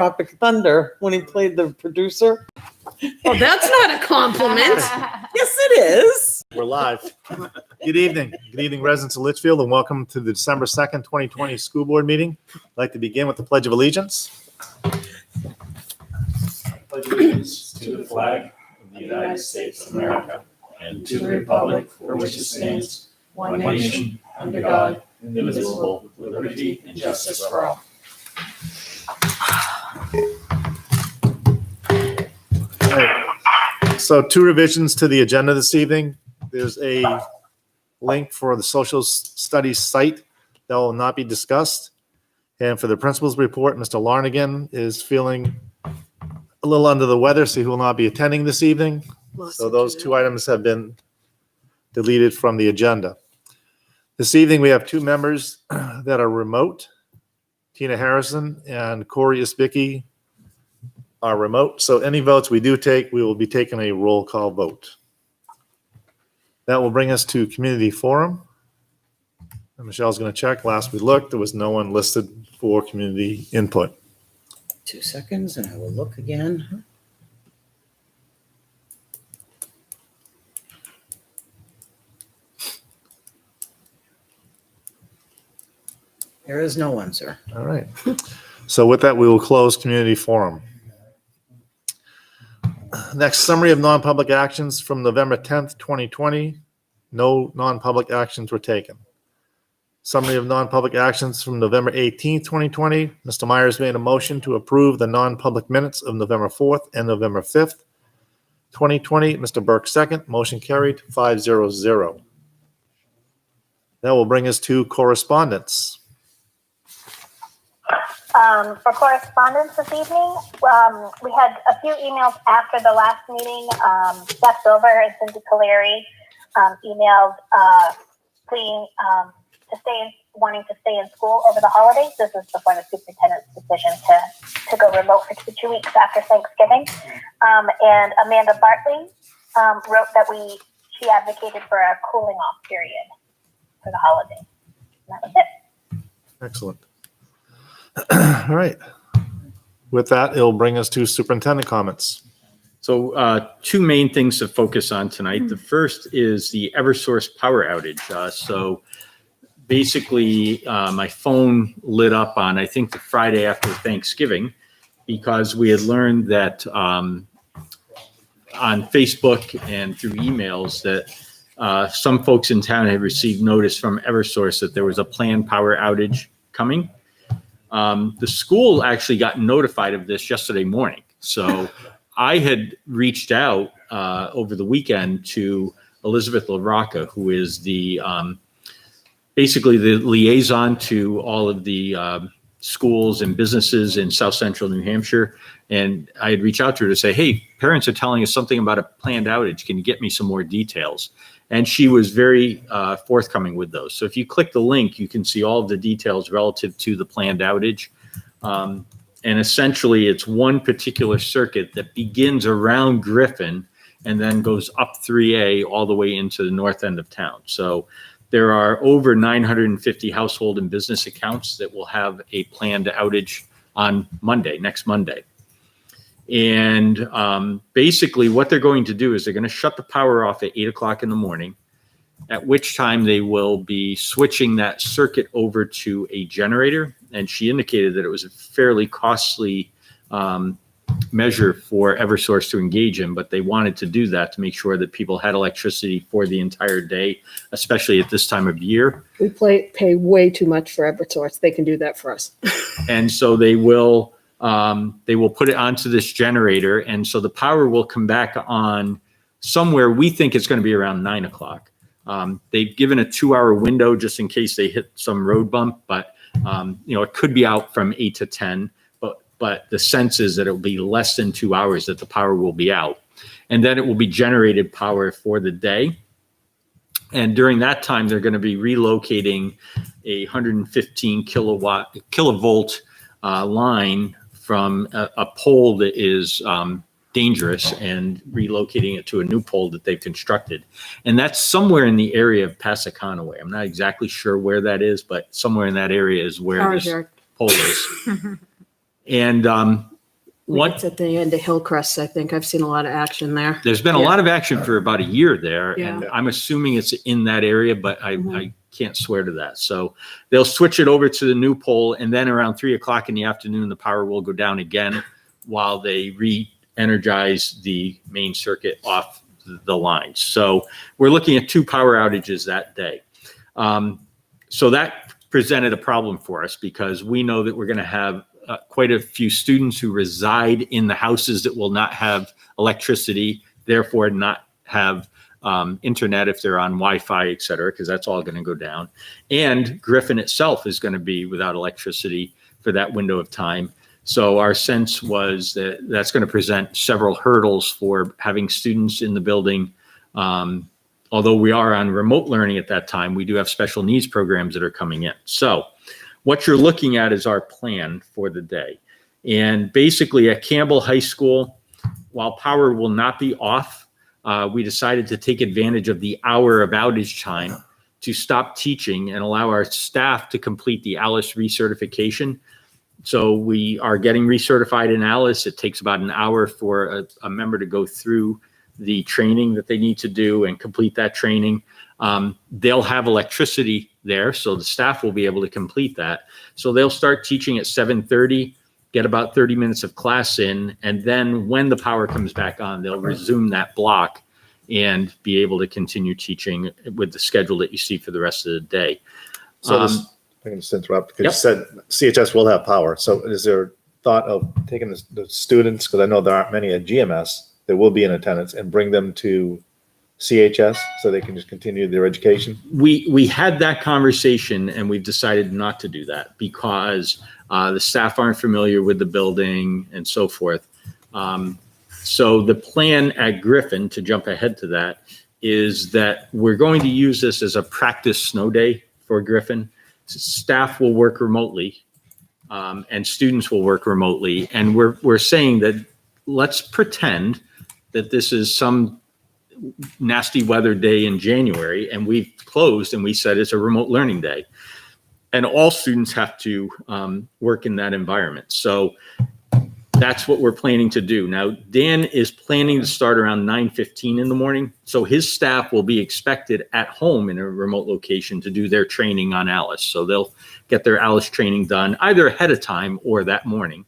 Tropic Thunder when he played the producer. Well, that's not a compliment. Yes, it is. We're live. Good evening. Good evening, residents of Litchfield, and welcome to the December 2nd, 2020 school board meeting. I'd like to begin with the Pledge of Allegiance. Pledge allegiance to the flag of the United States of America and to the republic for which it stands, one nation, under God, indivisible, with liberty and justice for all. All right. So 2 revisions to the agenda this evening. There's a link for the social studies site that will not be discussed. And for the principal's report, Mr. Larnigan is feeling a little under the weather, so he will not be attending this evening. So those 2 items have been deleted from the agenda. This evening, we have 2 members that are remote. Tina Harrison and Corey Isbicki are remote. So any votes we do take, we will be taking a roll call vote. That will bring us to community forum. And Michelle's going to check. Last we looked, there was no one listed for community input. 2 seconds and I will look again. There is no one, sir. All right. So with that, we will close community forum. Next, summary of non-public actions from November 10th, 2020. No non-public actions were taken. Summary of non-public actions from November 18th, 2020. Mr. Myers made a motion to approve the non-public minutes of November 4th and November 5th, 2020. Mr. Burke second. Motion carried 5-0-0. That will bring us to correspondence. For correspondence this evening, we had a few emails after the last meeting. Beth Silver and Cindy Caleri emailed pleading wanting to stay in school over the holidays. This is before the superintendent's decision to go remote for 2 weeks after Thanksgiving. And Amanda Bartley wrote that she advocated for a cooling off period for the holiday. And that was it. Excellent. All right. With that, it'll bring us to superintendent comments. So 2 main things to focus on tonight. The first is the Eversource power outage. So basically, my phone lit up on, I think, the Friday after Thanksgiving, because we had learned that on Facebook and through emails that some folks in town had received notice from Eversource that there was a planned power outage coming. The school actually got notified of this yesterday morning. So I had reached out over the weekend to Elizabeth LaRocca, who is the basically the liaison to all of the schools and businesses in South Central New Hampshire. And I had reached out to her to say, hey, parents are telling us something about a planned outage. Can you get me some more details? And she was very forthcoming with those. So if you click the link, you can see all of the details relative to the planned outage. And essentially, it's one particular circuit that begins around Griffin and then goes up 3A all the way into the north end of town. So there are over 950 household and business accounts that will have a planned outage on Monday, next Monday. And basically what they're going to do is they're going to shut the power off at 8 o'clock in the morning, at which time they will be switching that circuit over to a generator. And she indicated that it was a fairly costly measure for Eversource to engage in, but they wanted to do that to make sure that people had electricity for the entire day, especially at this time of year. We pay way too much for Eversource. They can do that for us. And so they will put it onto this generator. And so the power will come back on somewhere. We think it's going to be around 9 o'clock. They've given a 2-hour window just in case they hit some road bump, but it could be out from 8 to 10, but the sense is that it will be less than 2 hours that the power will be out. And then it will be generated power for the day. And during that time, they're going to be relocating a 115 kilovolt line from a pole that is dangerous and relocating it to a new pole that they've constructed. And that's somewhere in the area of Passaconaway. I'm not exactly sure where that is, but somewhere in that area is where this pole is. And what It's at the end of Hillcrest, I think. I've seen a lot of action there. there's been a Yeah. lot of action for about a year there, and Yeah. I'm assuming it's in that area, but I Mhm. can't swear to that. So they'll switch it over to the new pole, and then around 3 o'clock in the afternoon, the power will go down again while they re-energize the main circuit off the lines. So we're looking at 2 power outages that day. So that presented a problem for us because we know that we're going to have quite a few students who reside in the houses that will not have electricity, therefore not have internet if they're on Wi-Fi, et cetera, because that's all going to go down. And Griffin itself is going to be without electricity for that window of time. So our sense was that that's going to present several hurdles for having students in the building. Although we are on remote learning at that time, we do have special needs programs that are coming in. So what you're looking at is our plan for the day. And basically at Campbell High School, while power will not be off, we decided to take advantage of the hour of outage time to stop teaching and allow our staff to complete the ALICE recertification. So we are getting recertified in ALICE. It takes about an hour for a member to go through the training that they need to do and complete that training. They'll have electricity there, so the staff will be able to complete that. So they'll start teaching at 7:30, get about 30 minutes of class in, and then when the power comes back on, they'll resume that block and be able to continue teaching with the schedule that you see for the rest of the day. So this, I can just interrupt because Yep. you said CHS will have power. So is there thought of taking the students, because I know there aren't many at GMS that will be in attendance, and bring them to CHS so they can just continue their education? We had that conversation and we've decided not to do that because the staff aren't familiar with the building and so forth. So the plan at Griffin, to jump ahead to that, is that we're going to use this as a practice snow day for Griffin. Staff will work remotely and students will work remotely. And we're saying that let's pretend that this is some nasty weather day in January and we've closed and we said it's a remote learning day. And all students have to work in that environment. So that's what we're planning to do. Now, Dan is planning to start around 9:15 in the morning. So his staff will be expected at home in a remote location to do their training on ALICE. So they'll get their ALICE training done either ahead of time or that morning.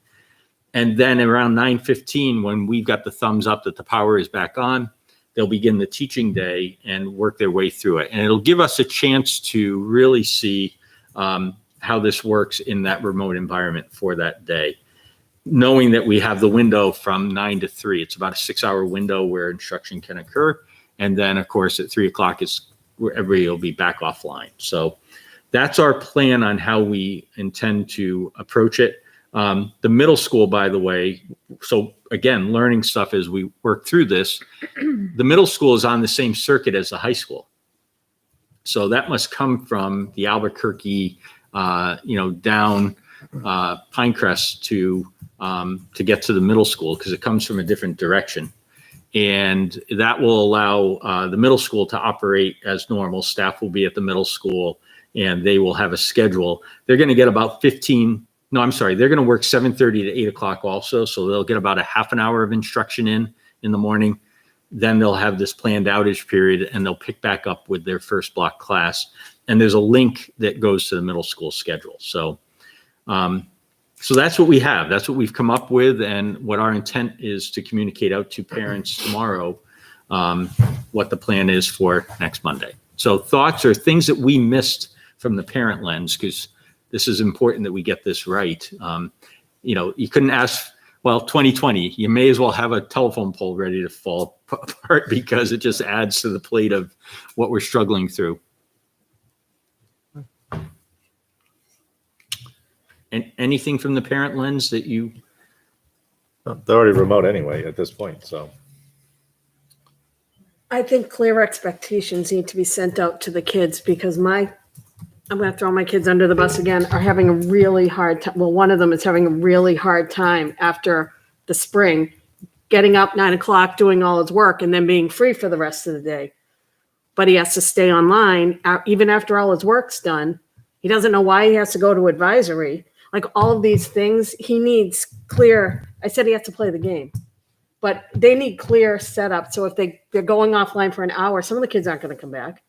And then around 9:15, when we've got the thumbs up that the power is back on, they'll begin the teaching day and work their way through it. And it'll give us a chance to really see how this works in that remote environment for that day, knowing that we have the window from 9 to 3. It's about a 6-hour window where instruction can occur. And then, of course, at 3 o'clock, it's where everybody will be back offline. So that's our plan on how we intend to approach it. The middle school, by the way, so again, learning stuff as we work through this, the middle school is on the same circuit as the high school. So that must come from the Albuquerque, down Pinecrest to get to the middle school because it comes from a different direction. And that will allow the middle school to operate as normal. Staff will be at the middle school and they will have a schedule. They're going to get about they're going to work 7:30 to 8 o'clock also. So they'll get about a half an hour of instruction in the morning. Then they'll have this planned outage period and they'll pick back up with their first block class. And there's a link that goes to the middle school schedule. So that's what we have. That's what we've come up with. And what our intent is to communicate out to parents tomorrow, what the plan is for next Monday. So thoughts or things that we missed from the parent lens, because this is important that we get this right. You couldn't ask, 2020, you may as well have a telephone pole ready to fall apart because it just adds to the plate of what we're struggling through. And anything from the parent lens that you? They're already remote anyway at this point, so. I think clear expectations need to be sent out to the kids because I'm going to throw my kids under the bus again, are having a really hard time. Well, one of them is having a really hard time after the spring, getting up 9 o'clock, doing all his work, and then being free for the rest of the day. But he has to stay online even after all his work's done. He doesn't know why he has to go to advisory like all of these things, he needs clear. I said he has to play the game, but they need clear setup. So if they're going offline for an hour, some of the kids aren't going to come back.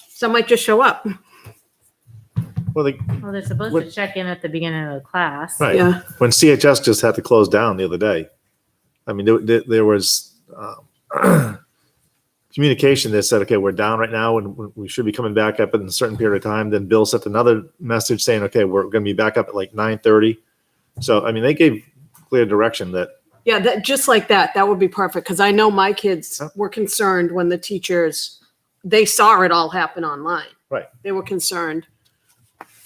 Some might just show up. Well, Well, they're supposed What- to check in at the beginning of the class. right. Yeah. When CHS just had to close down the other day, I mean, there was communication that said, okay, we're down right now and we should be coming back up in a certain period of time. Then Bill sent another message saying, okay, we're going to be back up at like 9:30. So, I mean, they gave clear direction that, Yeah, that just like that would be perfect. Because I know my kids Yep. were concerned when the teachers, they saw it all happen online. Right. They were concerned.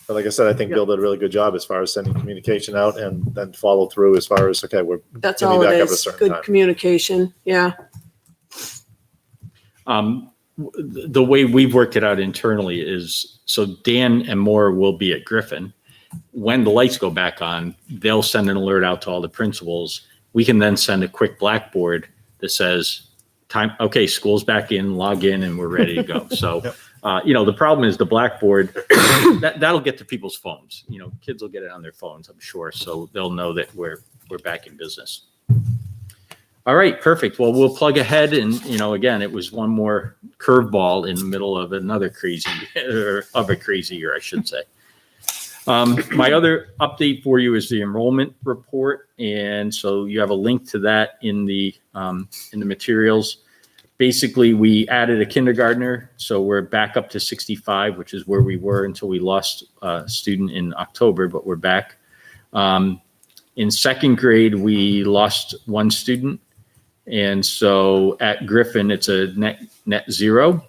but like I said, I think Bill did a really good job as far as sending communication out and then follow through as far as, okay, we're That's Gonna be all it back up at a is. certain Good time. communication. Yeah. The way we've worked it out internally is, so Dan and Moore will be at Griffin. When the lights go back on, they'll send an alert out to all the principals. We can then send a quick Blackboard that says, time, okay, school's back in, log in, and we're ready to go. So, Yep. the problem is the Blackboard, that'll get to people's phones. Kids will get it on their phones, I'm sure. So they'll know that we're back in business. All right, perfect. Well, we'll plug ahead. And, again, it was one more curveball in the middle of another crazy, or of a crazy year, I should say. My other update for you is the enrollment report. And so you have a link to that in the materials. Basically, we added a kindergartner. So we're back up to 65, which is where we were until we lost a student in October, but we're back. In second grade, we lost one student. And so at Griffin, it's a net zero.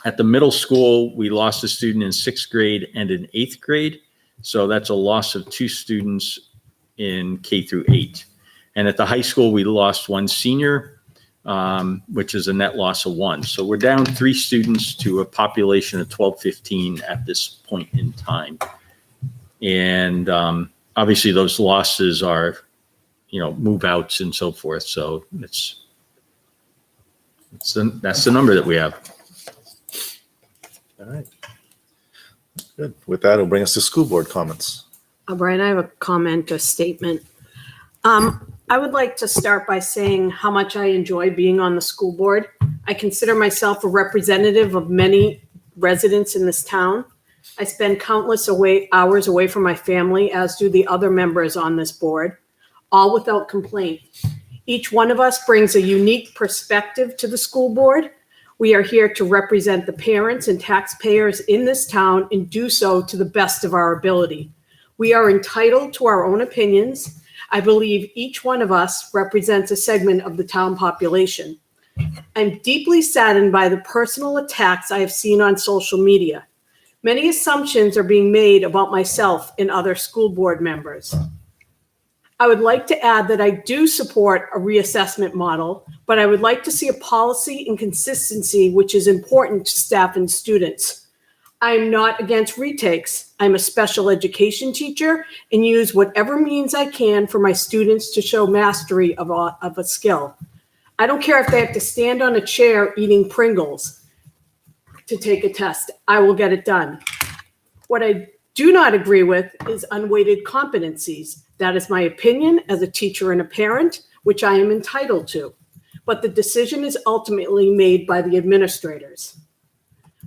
At the middle school, we lost a student in sixth grade and in eighth grade. So that's a loss of 2 students in K through 8. And at the high school, we lost 1 senior, which is a net loss of 1. So we're down 3 students to a population of 1215 at this point in time. And obviously those losses are, move outs and so forth. So that's the number that we have. all right. Good. With that, it'll bring us to school board comments. Brian, I have a comment, a statement. I would like to start by saying how much I enjoy being on the school board. I consider myself a representative of many residents in this town. I spend countless hours away from my family, as do the other members on this board, all without complaint. Each one of us brings a unique perspective to the school board. We are here to represent the parents and taxpayers in this town and do so to the best of our ability. We are entitled to our own opinions. I believe each one of us represents a segment of the town population. I'm deeply saddened by the personal attacks I have seen on social media. Many assumptions are being made about myself and other school board members. I would like to add that I do support a reassessment model, but I would like to see a policy and consistency which is important to staff and students. I am not against retakes. I'm a special education teacher and use whatever means I can for my students to show mastery of a skill. I don't care if they have to stand on a chair eating Pringles to take a test. I will get it done. What I do not agree with is unweighted competencies. That is my opinion as a teacher and a parent, which I am entitled to. But the decision is ultimately made by the administrators.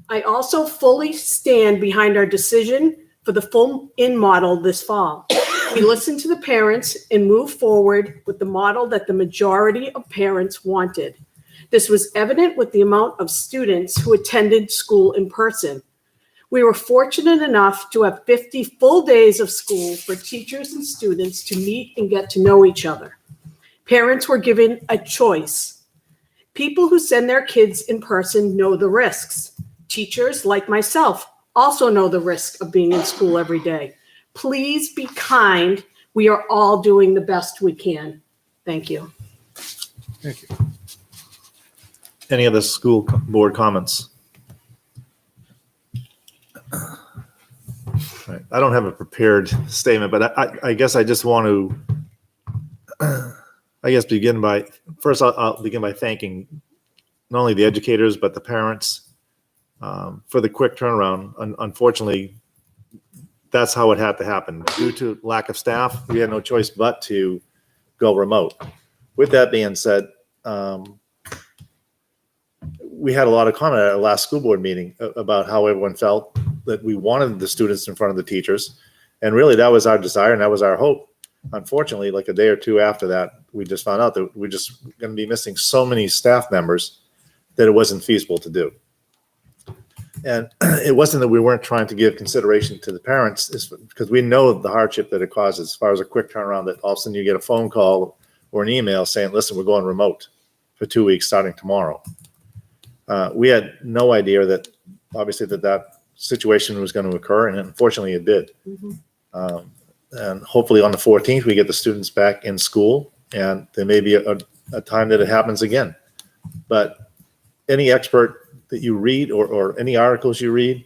I also fully stand behind our decision for the full-in model this fall. We listened to the parents and moved forward with the model that the majority of parents wanted. This was evident with the amount of students who attended school in person. We were fortunate enough to have 50 full days of school for teachers and students to meet and get to know each other. Parents were given a choice. People who send their kids in person know the risks. Teachers, like myself, also know the risk of being in school every day. Please be kind. We are all doing the best we can. Thank you. Thank you. Any other school board comments? Right. I don't have a prepared statement, but I guess I just want to, begin by, first I'll begin by thanking not only the educators, but the parents for the quick turnaround. Unfortunately, that's how it had to happen. Due to lack of staff, we had no choice but to go remote. With that being said, we had a lot of comment at our last school board meeting about how everyone felt that we wanted the students in front of the teachers. And really that was our desire and that was our hope. Unfortunately, like a day or two after that, we just found out that we're just going to be missing so many staff members that it wasn't feasible to do. And it wasn't that we weren't trying to give consideration to the parents, it's because we know the hardship that it causes as far as a quick turnaround, that all of a sudden you get a phone call or an email saying, listen, we're going remote for 2 weeks starting tomorrow. We had no idea that obviously that situation was going to occur, and unfortunately it did. And hopefully on the 14th, we get the students back in school, and there may be a time that it happens again. But any expert that you read or any articles you read,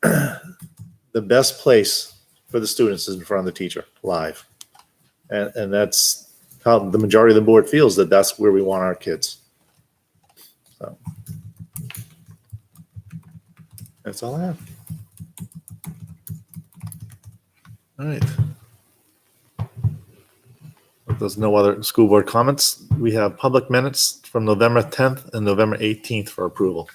the best place for the students is in front of the teacher, live. And that's how the majority of the board feels, that that's where we want our kids. So that's all I have. All right. If there's no other school board comments, we have public minutes from November 10th and November 18th for approval.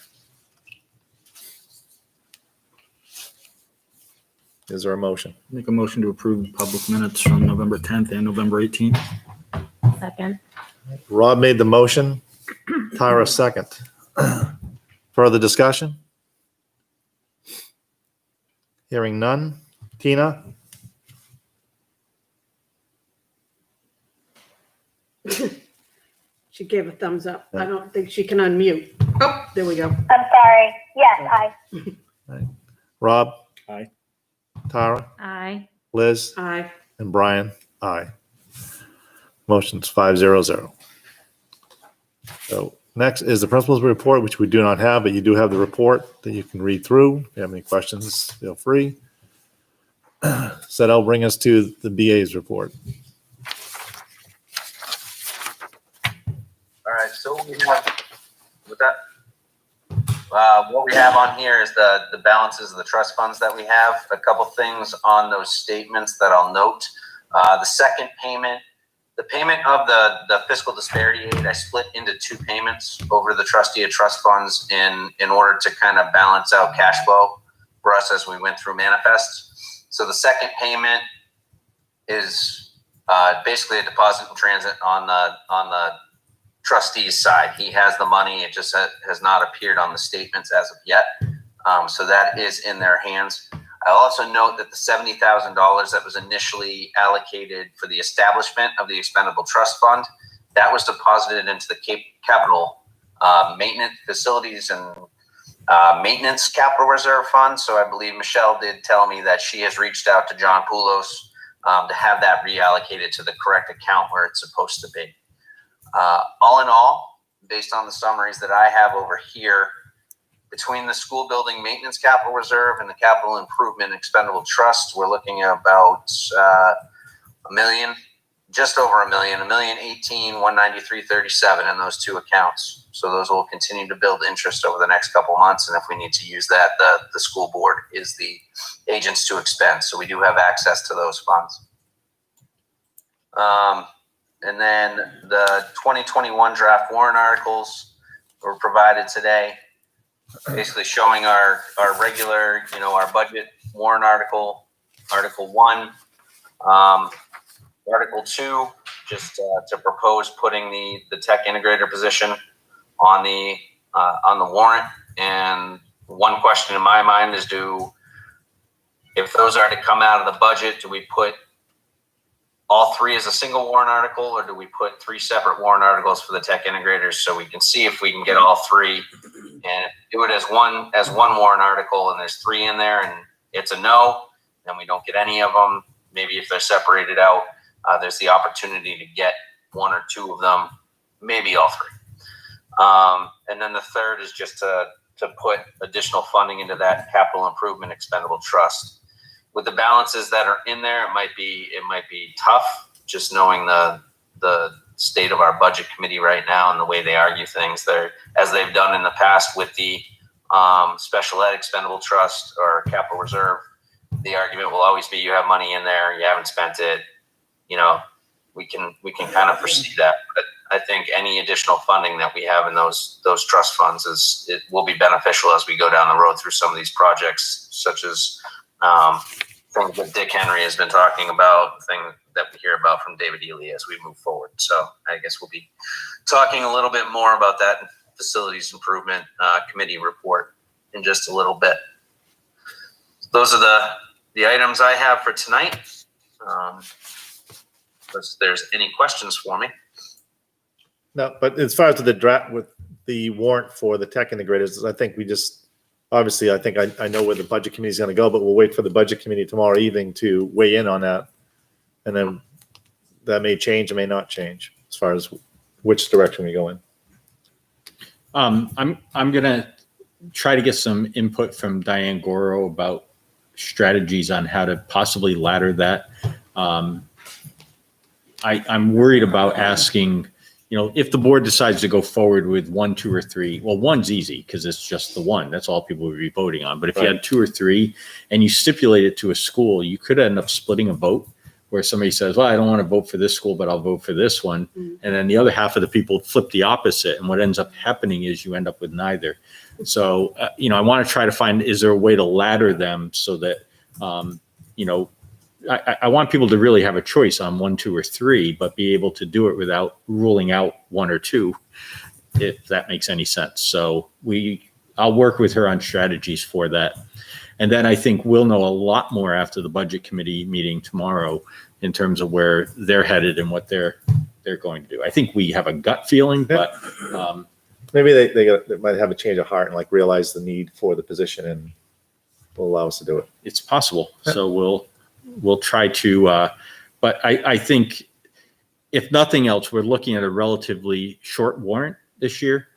Is there a motion? Make a motion to approve public minutes from November 10th and November 18th. Second. Rob made the motion. Tyra second. Further discussion? Hearing none. Tina? She gave a thumbs up. I don't think she can unmute. Oh, there we go. I'm sorry. Yes, I. Rob? Aye. Tara? Aye. Liz? Aye. And Brian? Aye. Motion's 5-0-0. So next is the principal's report, which we do not have, but you do have the report that you can read through. If you have any questions, feel free. So that'll bring us to the BA's report. All right, so we have, with that, what we have on here is the balances of the trust funds that we have. A couple things on those statements that I'll note. The second payment, the payment of the fiscal disparity aid, I split into two payments over the trustee of trust funds in order to kind of balance out cash flow for us as we went through manifests. So the second payment is basically a deposit in transit on the trustee's side. He has the money. It just has not appeared on the statements as of yet. So that is in their hands. I'll also note that the $70,000 that was initially allocated for the establishment of the expendable trust fund, that was deposited into the capital maintenance facilities and maintenance capital reserve fund. So I believe Michelle did tell me that she has reached out to John Poulos to have that reallocated to the correct account where it's supposed to be. All in all, based on the summaries that I have over here, between the school building maintenance capital reserve and the capital improvement expendable trust, we're looking at about $1 million, just over $1 million, $1,018,193.37 in those two accounts. So those will continue to build interest over the next couple months. And if we need to use that, the school board is the agents to expend. So we do have access to those funds. And then the 2021 draft warrant articles were provided today, basically showing our regular, our budget warrant article, Article 1, Article 2, just to propose putting the tech integrator position on the warrant. And one question in my mind is, if those are to come out of the budget, do we put all three as a single warrant article, or do we put three separate warrant articles for the tech integrators so we can see if we can get all three and do it as one warrant article, and there's three in there and it's a no, then we don't get any of them. Maybe if they're separated out, there's the opportunity to get one or two of them, maybe all three. And then the third is just to put additional funding into that capital improvement expendable trust. With the balances that are in there, it might be tough, just knowing the state of our budget committee right now and the way they argue things. As they've done in the past with the special ed expendable trust or capital reserve, the argument will always be you have money in there, you haven't spent it. You know, we can kind of foresee that. But I think any additional funding that we have in those trust funds it will be beneficial as we go down the road through some of these projects, such as things that Dick Henry has been talking about, things that we hear about from David Ely as we move forward. So I guess we'll be talking a little bit more about that facilities improvement committee report in just a little bit. Those are the items I have for tonight. Unless there's any questions for me. No, but as far as the draft with the warrant for the tech integrators, I think we just, obviously, I think I know where the budget committee is going to go, but we'll wait for the budget committee tomorrow evening to weigh in on that. And then that may change, it may not change as far as which direction we go in. I'm gonna try to get some input from Diane Goro about strategies on how to possibly ladder that. I'm worried about asking, if the board decides to go forward with 1, 2, or 3, well, 1's easy because it's just the one. That's all people would be voting on. But if you had 2 or 3 and you stipulate it to a school, you could end up splitting a vote where somebody says, well, I don't want to vote for this school, but I'll vote for this one. And then the other half of the people flip the opposite. And what ends up happening is you end up with neither. So, I want to try to find, is there a way to ladder them so that, I want people to really have a choice on 1, 2, or 3, but be able to do it without ruling out 1 or 2, if that makes any sense. So I'll work with her on strategies for that. And then I think we'll know a lot more after the budget committee meeting tomorrow in terms of where they're headed and what they're going to do. I think we have a gut feeling, but Maybe they might have a change of heart and like realize the need for the position and will allow us to do it. it's possible. So we'll try to, but I think if nothing else, we're looking at a relatively short warrant this year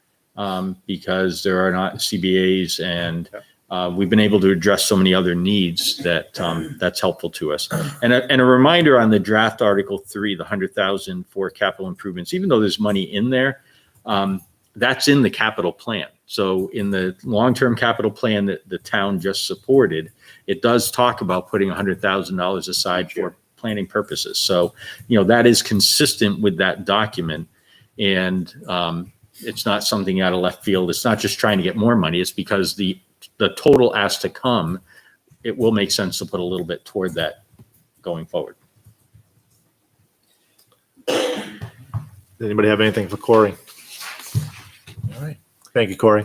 because there are not CBAs and we've been able to address so many other needs that that's helpful to us. And a reminder on the draft Article 3, the 100,000 for capital improvements, even though there's money in there, that's in the capital plan. So in the long-term capital plan that the town just supported, it does talk about putting $100,000 aside for planning purposes. So, that is consistent with that document. And it's not something out of left field. It's not just trying to get more money. It's because the total has to come. It will make sense to put a little bit toward that going forward. Does anybody have anything for Corey? All right. Thank you, Corey.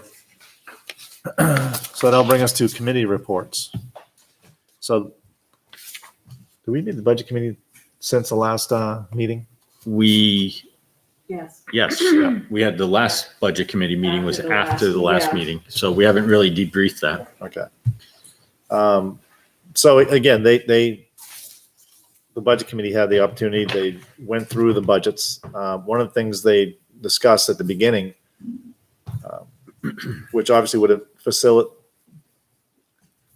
So that'll bring us to committee reports. So do we meet the budget committee since the last meeting? Yes. Yes, we had the last budget committee meeting was after the last yeah. meeting. So we haven't really debriefed that. Okay. So again, the budget committee had the opportunity, they went through the budgets. One of the things they discussed at the beginning, which obviously would have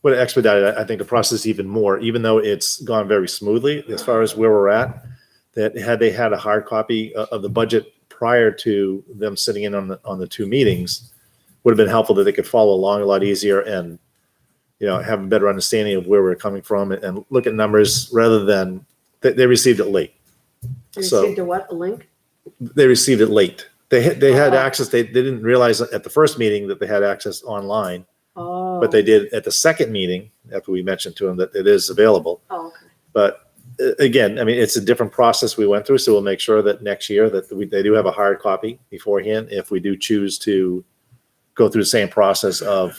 expedited, I think, the process even more, even though it's gone very smoothly as far as where we're at, that had they had a hard copy of the budget prior to them sitting in on the 2 meetings, would have been helpful that they could follow along a lot easier and, have a better understanding of where we're coming from and look at numbers rather than they received it late. You So- received a link? They received it late. They had access. They didn't realize at the first meeting that they had access online, Oh. but they did at the second meeting after we mentioned to them that it is available. Oh, okay. But again, I mean, it's a different process we went through, so we'll make sure that next year that they do have a hard copy beforehand if we do choose to go through the same process of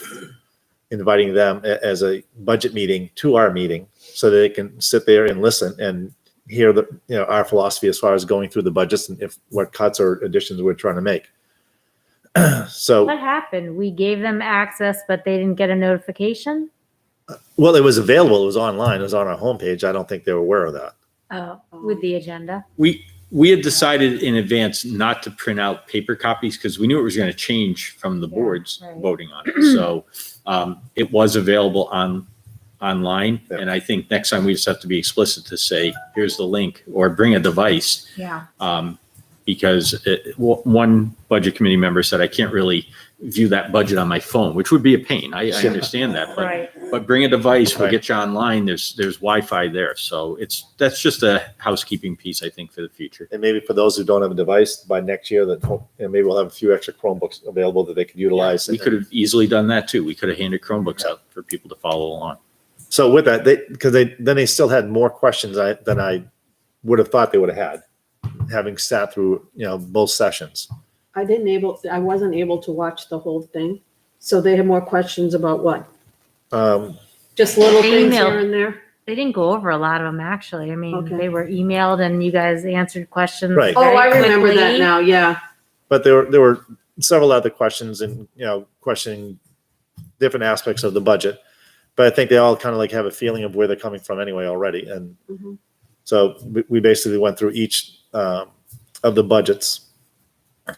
inviting them as a budget meeting to our meeting so that they can sit there and listen and hear our philosophy as far as going through the budgets and what cuts or additions we're trying to make. So, What happened? We gave them access, but they didn't get a notification? well, it was available. It was online. It was on our homepage. I don't think they were aware of that. Oh, with the agenda? We had decided in advance not to print out paper copies because we knew it was going to change from the Yeah, boards right. voting on it. So it was available online. Yeah. And I think next time we just have to be explicit to say, here's the link or bring a device. Yeah. because one budget committee member said, I can't really view that budget on my phone, which would be a pain. I understand that, but bring a device, we'll get you online. There's Wi-Fi there. So that's just a housekeeping piece, I think, for the future. And maybe for those who don't have a device by next year, that maybe we'll have a few extra Chromebooks available that they could utilize. We could have easily done that too. We could have handed Chromebooks out for people to follow along. So with that, because they still had more questions than I would have thought they would have had, having sat through, both sessions. I wasn't able to watch the whole thing. So they had more questions about what? Just little things here and there? They didn't go over a lot of them, actually. I mean, Okay. they were emailed and you guys answered questions. Right. Oh, I very remember that quickly. now, yeah. But there were several other questions and, questioning different aspects of the budget. But I think they all kind of like have a feeling of where they're coming from anyway already. And Mhm. so we basically went through each of the budgets.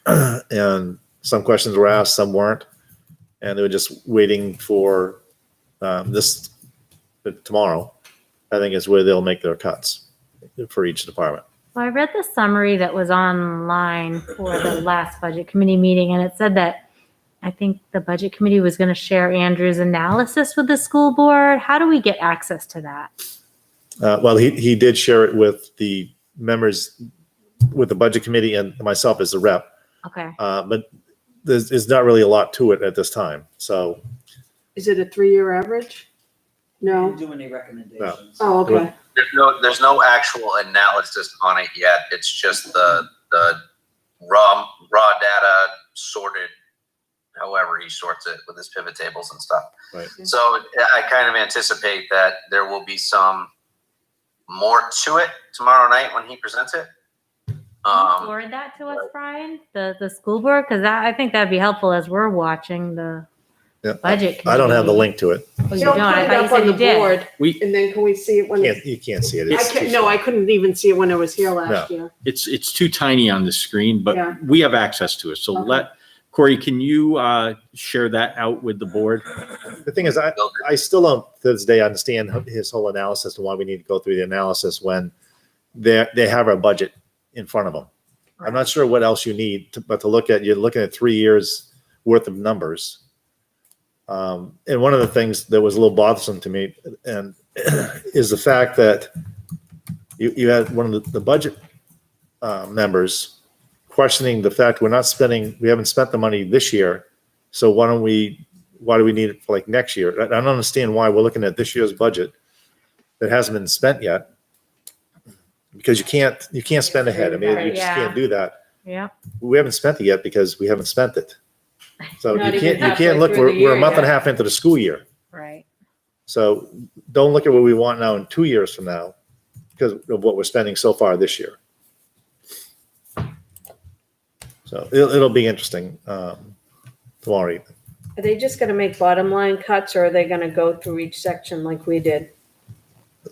And some questions were asked, some weren't. And they were just waiting for this tomorrow, I think, is where they'll make their cuts for each department. Well, I read the summary that was online for the last budget committee meeting, and it said that I think the budget committee was going to share Andrew's analysis with the school board. How do we get access to that? Well, he did share it with the members, with the budget committee and myself as the rep. Okay. But there's not really a lot to it at this time. So Is it a 3-year average? No? Do any recommendations? Oh, okay. There's no actual analysis on it yet. It's just the raw data sorted however he sorts it with his pivot tables and stuff. Right. So I kind of anticipate that there will be some more to it tomorrow night when he presents it. Can you forward that to us, Brian, the school board? Because I think that'd be helpful as we're watching the budget committee. I don't have the link to it. Oh, you don't? I thought you said you did. And then can we see it when? You can't see it. I couldn't even see it when I was here last year. It's too tiny on the screen, but Yeah. we have access to it. So Okay. Corey, can you share that out with the board? The thing is, I still don't to this day understand his whole analysis and why we need to go through the analysis when they have our budget in front of them. I'm not sure what else you need, but to look at, you're looking at 3 years worth of numbers. And one of the things that was a little bothersome to me and is the fact that you had one of the budget members questioning the fact we haven't spent the money this year. So why do we need it for like next year? I don't understand why we're looking at this year's budget that hasn't been spent yet. Because you can't spend ahead. I mean, you just Yeah. can't do that. Yeah. We haven't spent it yet because we haven't spent it. So Not you even can't halfway look, through the we're a year month and a yet. half into the school year. Right. So don't look at what we want now in 2 years from now because of what we're spending so far this year. So it'll be interesting tomorrow evening. Are they just gonna make bottom line cuts or are they gonna go through each section like we did?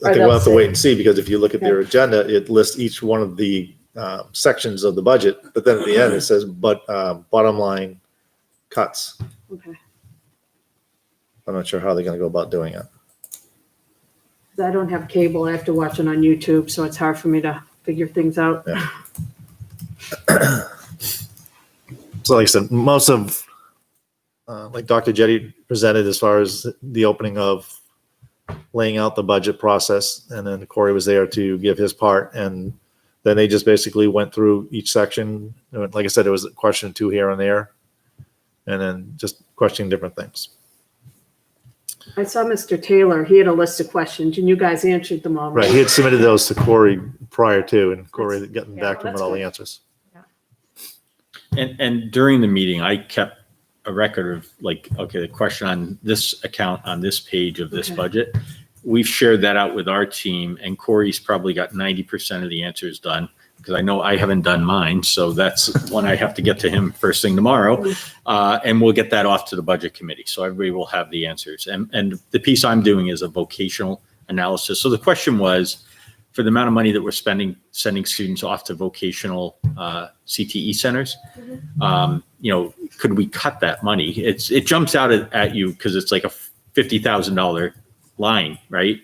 I think we'll have to wait and see because if you look at their agenda, it lists each one of the sections of the budget, but then at the end it says, bottom line cuts. Okay. I'm not sure how they're gonna go about doing it. 'Cause I don't have cable. I have to watch it on YouTube, so it's hard for me to figure things out. Yeah. So like I said, most of, like Dr. Jetty presented as far as the opening of laying out the budget process, and then Corey was there to give his part, and then they just basically went through each section. Like I said, there was a question or two here and there, and then just questioning different things. I saw Mr. Taylor. He had a list of questions and you guys answered them all. Right, he had submitted those to Corey prior to, and Corey had gotten back to him that's with all the good. answers. And during the meeting, I kept a record of like, okay, the question on this account on this page of this Okay. budget. We've shared that out with our team, and Corey's probably got 90% of the answers done because I know I haven't done mine. So that's one I have to get to him first thing tomorrow. And we'll get that off to the budget committee. So everybody will have the answers. And the piece I'm doing is a vocational analysis. So the question was, for the amount of money that we're spending, sending students off to vocational CTE centers, could we cut that money? It jumps out at you because it's like a $50,000 line, right?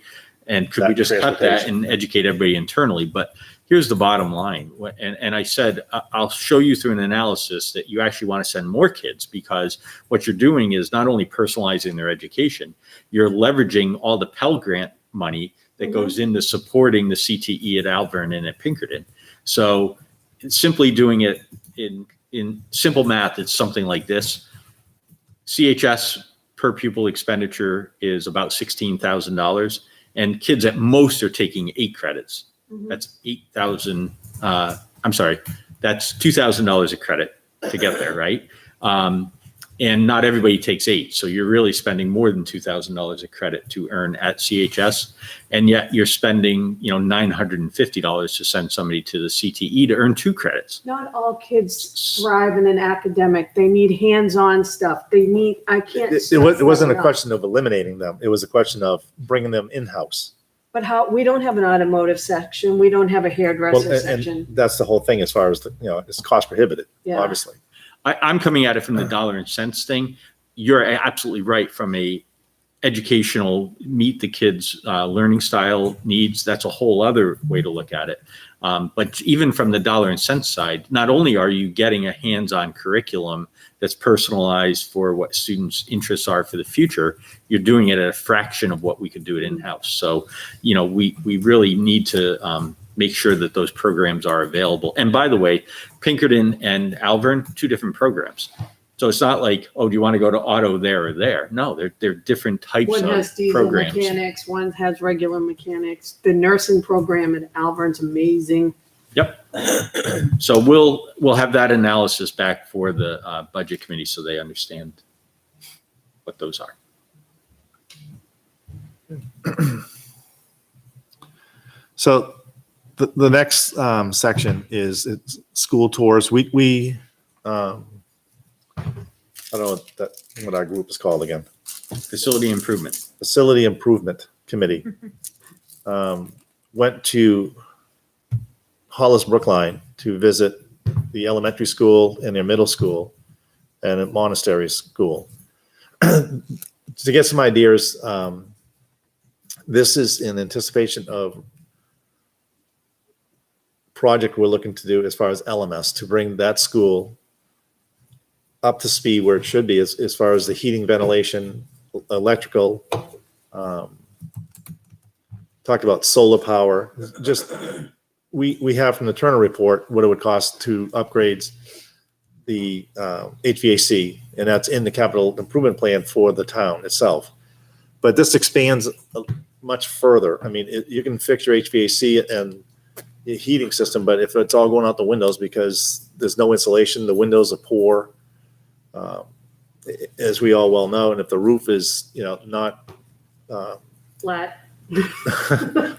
And could we That just cut that transportation. and educate everybody internally? But here's the bottom line. And I said, I'll show you through an analysis that you actually want to send more kids, because what you're doing is not only personalizing their education, you're leveraging all the Pell Grant money that goes into supporting the CTE at Alvern and at Pinkerton. So simply doing it in simple math, it's something like this. CHS per pupil expenditure is about $16,000, and kids at most are taking 8 credits. That's 8,000. I'm sorry, that's $2,000 a credit to get there, right? And not everybody takes 8, so you're really spending more than $2,000 a credit to earn at CHS, and yet you're spending, $950 to send somebody to the CTE to earn 2 credits. Not all kids thrive in an academic. They need hands-on stuff. They need, I can't. It wasn't a question of eliminating them. It was a question of bringing them in-house. But we don't have an automotive section. We don't have a hairdresser section. And that's the whole thing as far as, it's cost prohibitive, Yeah. obviously. I'm coming at it from the dollar and cents thing. You're absolutely right from a educational, meet the kids' learning style needs. That's a whole other way to look at it. But even from the dollar and cents side, not only are you getting a hands-on curriculum that's personalized for what students' interests are for the future, you're doing it at a fraction of what we could do it in-house. So, we really need to make sure that those programs are available. And by the way, Pinkerton and Alvern, 2 different programs. So it's not like, oh, do you want to go to auto there or there? No, they're different types One has of diesel programs. mechanics, one has regular mechanics. The nursing program at Alvern's amazing. Yep. So we'll have that analysis back for the budget committee so they understand what those are. So the next section is school tours. We I don't know what our group is called again. Facility improvement. Facility Improvement Committee. Went to Hollis Brookline to visit the elementary school and their middle school and a monastery school. To get some ideas, this is in anticipation of project we're looking to do as far as LMS, to bring that school up to speed where it should be as far as the heating, ventilation, electrical, talked about solar power. Just we have from the Turner report what it would cost to upgrade the HVAC, and that's in the capital improvement plan for the town itself. But this expands much further. I mean, you can fix your HVAC and heating system, but if it's all going out the windows because there's no insulation, the windows are poor, as we all well know, and if the roof is not Flat.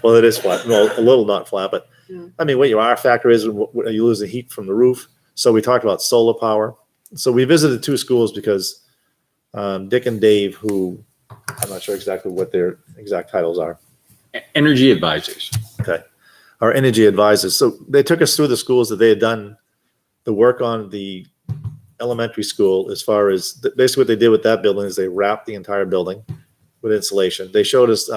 well, it is flat, well, a little not flat, but Yeah. I mean, what your R factor is, are you losing heat from the roof? So we talked about solar power. So we visited 2 schools because Dick and Dave, who I'm not sure exactly what their exact titles are, Energy advisors. okay, are energy advisors. So they took us through the schools that they had done the work on the elementary school, as far as basically what they did with that building is they wrapped the entire building with insulation. They showed us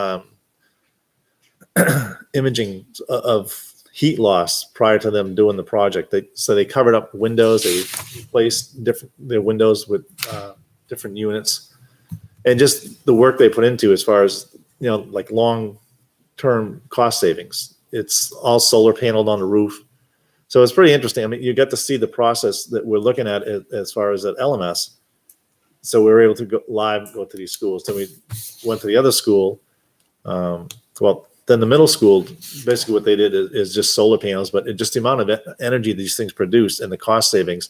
imaging of heat loss prior to them doing the project. So they covered up windows, they replaced their windows with different units, and just the work they put into as far as like long-term cost savings. It's all solar paneled on the roof. So it's pretty interesting. I mean, you get to see the process that we're looking at as far as at LMS. So we were able to go to these schools. Then we went to the other school. Then the middle school, basically what they did is just solar panels, but just the amount of energy these things produce and the cost savings,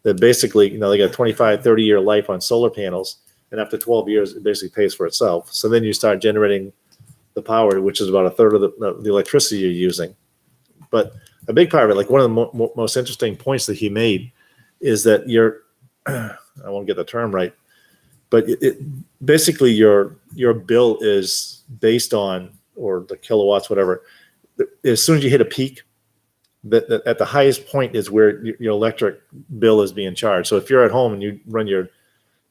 that basically, they got a 25, 30-year life on solar panels, and after 12 years, it basically pays for itself. So then you start generating the power, which is about a third of the electricity you're using. But a big part of it, like one of the most interesting points that he made, is that I won't get the term right, but basically your bill is based on, or the kilowatts, whatever. As soon as you hit a peak, that at the highest point is where your electric bill is being charged. So if you're at home and you run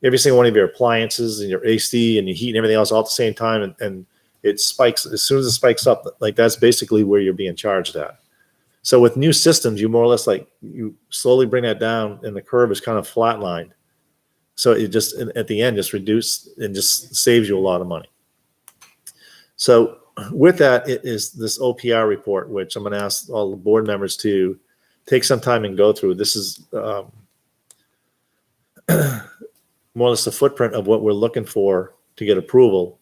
every single one of your appliances and your AC and your heat and everything else all at the same time, and it spikes, as soon as it spikes up, like that's basically where you're being charged at. So with new systems, you more or less like you slowly bring that down and the curve is kind of flatlined. So it just, at the end, just reduce and just saves you a lot of money. So with that, it is this OPR report, which I'm going to ask all the board members to take some time and go through. This is more or less the footprint of what we're looking for to get approval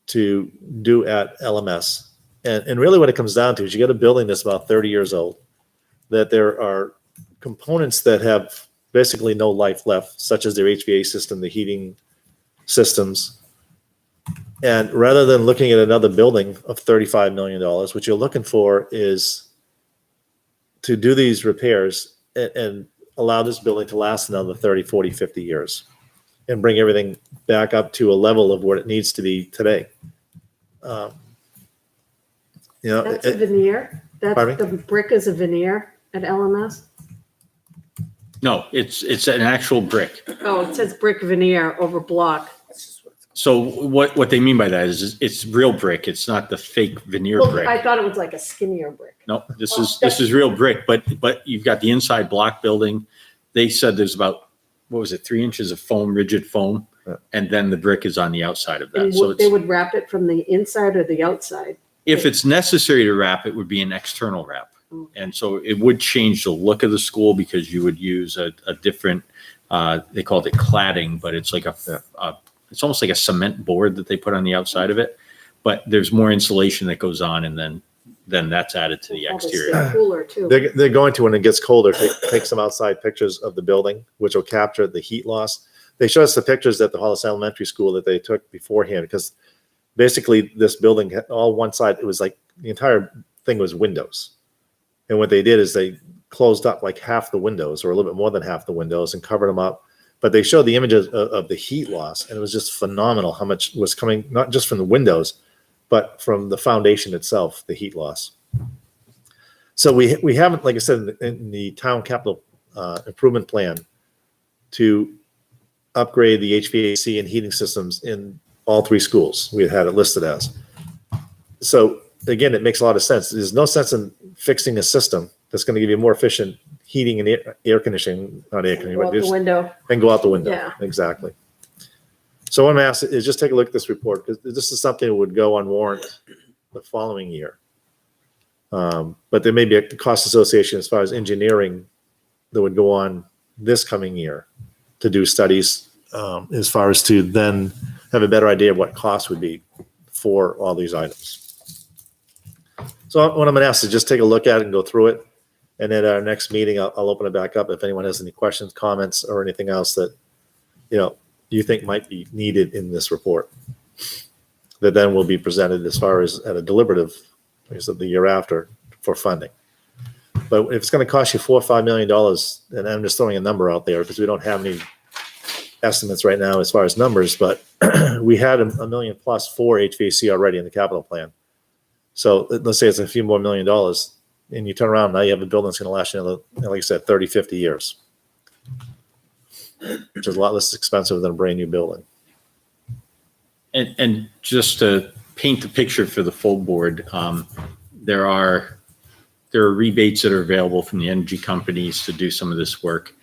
to do at LMS. And really what it comes down to is you get a building that's about 30 years old, that there are components that have basically no life left, such as their HVAC system, the heating systems. And rather than looking at another building of $35 million, what you're looking for is to do these repairs and allow this building to last another 30, 40, 50 years and bring everything back up to a level of what it needs to be today. That's a veneer? That's, Pardon the brick is a veneer at LMS? No, it's an actual brick. Oh, it says brick veneer over block. So what they mean by that is it's real brick. It's not the fake veneer Well, brick. I thought it was like a skinnier brick. No, this is real brick, but you've got the inside block building. They said there's about, what was it, 3 inches of foam, rigid foam, Yeah. and then the brick is on the outside of that. And So they it's, would wrap it from the inside or the outside? if it's necessary to wrap, it would be an external wrap. And so it would change the look of the school because you would use a different, they called it cladding, but it's like it's almost like a cement board that they put on the outside of it. But there's more insulation that goes on, and then that's added to the Probably exterior. stay cooler too. They're going to, when it gets colder, take some outside pictures of the building, which will capture the heat loss. They showed us the pictures at the Hollis Elementary School that they took beforehand, because basically this building had all one side, it was like the entire thing was windows. And what they did is they closed up like half the windows, or a little bit more than half the windows, and covered them up. But they showed the images of the heat loss, and it was just phenomenal how much was coming, not just from the windows, but from the foundation itself, the heat loss. So we haven't, like I said, in the town capital improvement plan, to upgrade the HVAC and heating systems in all 3 schools. We had it listed as. So again, it makes a lot of sense. There's no sense in fixing a system that's going to give you more efficient heating and air conditioning, not air conditioning, Go but out the just, window. and go out the window. Yeah. Exactly. So what I'm asking is just take a look at this report, because this is something that would go on warrant the following year. But there may be a cost association as far as engineering that would go on this coming year to do studies, as far as to then have a better idea of what cost would be for all these items. So what I'm going to ask is just take a look at it and go through it. And at our next meeting, I'll open it back up if anyone has any questions, comments, or anything else that, you think might be needed in this report, that then will be presented as far as at a deliberative, like I said, the year after, for funding. But if it's going to cost you $4 or $5 million, and I'm just throwing a number out there because we don't have any estimates right now as far as numbers, but we had $1 million plus for HVAC already in the capital plan. So let's say it's a few more $1 million, and you turn around, now you have a building that's going to last you another, like I said, 30, 50 years, which is a lot less expensive than a brand new building. And just to paint the picture for the full board, there are rebates that are available from the energy companies to do some of this work.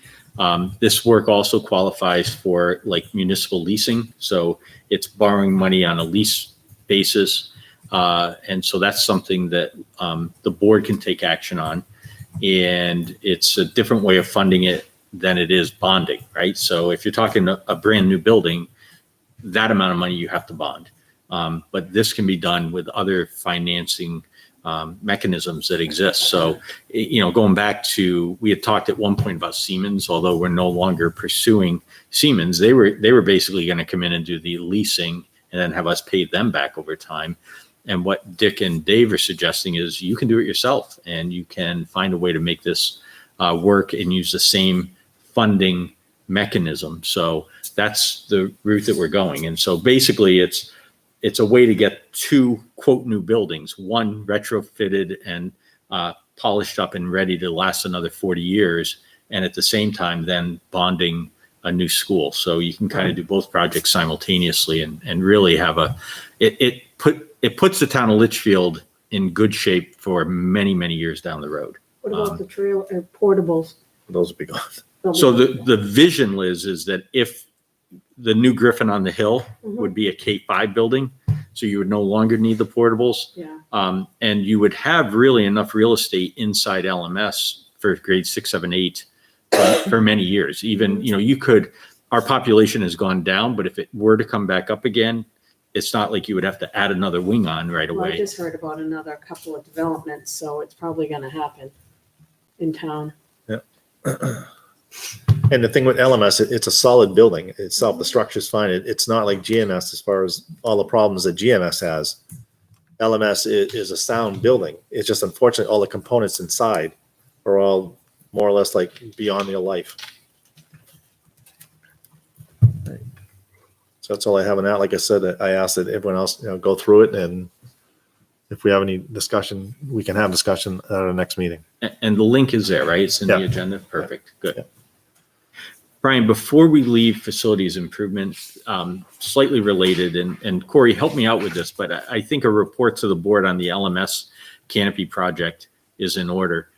This work also qualifies for like municipal leasing. So it's borrowing money on a lease basis. And so that's something that the board can take action on. And it's a different way of funding it than it is bonding, right? So if you're talking a brand new building, that amount of money you have to bond. But this can be done with other financing mechanisms that exist. So, going back to, we had talked at one point about Siemens, although we're no longer pursuing Siemens, they were basically going to come in and do the leasing and then have us pay them back over time. And what Dick and Dave are suggesting is you can do it yourself, and you can find a way to make this work and use the same funding mechanism. So that's the route that we're going. And so basically it's a way to get 2 quote new buildings, one retrofitted and polished up and ready to last another 40 years. And at the same time, then bonding a new school. So you can kind of do both projects simultaneously and really have it puts the town of Litchfield in good shape for many, many years down the road. What about the trail portables? Those would be gone. So the vision, Liz, is that if the new Griffin on the Hill would be a K-5 building, so you would no longer need the portables. Yeah. And you would have really enough real estate inside LMS for grade 6, 7, 8 for many years. Even, you could, our population has gone down, but if it were to come back up again, it's not like you would have to add another wing on right Well, I away. just heard about another couple of developments, so it's probably going to happen in town. And the thing with LMS, it's a solid building itself. The structure's fine. It's not like GMS as far as all the problems that GMS has. LMS is a sound building. It's just unfortunate all the components inside are all more or less like beyond their life. So that's all I have on that. Like I said, I asked that everyone else, go through it, and if we have any discussion, we can have discussion at our next meeting. And the link is there, right? It's in the Yeah. agenda. Perfect. Good. Yeah. Brian, before we leave facilities improvement, slightly related, and Corey, help me out with this, but I think a report to the board on the LMS canopy project is in order.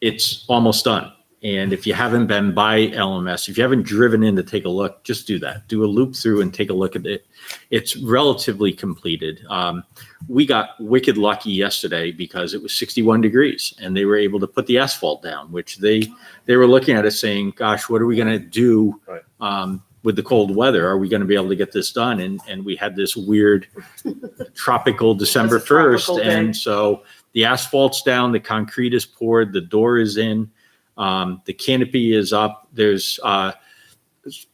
It's almost done. And if you haven't been by LMS, if you haven't driven in to take a look, just do that. Do a loop through and take a look at it. It's relatively completed. We got wicked lucky yesterday because it was 61 degrees and they were able to put the asphalt down, which they were looking at it saying, gosh, what are we going to do with the cold weather? Are we going to be able to get this done? And we had this weird tropical December 1st. And so the asphalt's down, the concrete is poured, the door is in. The canopy is up. There's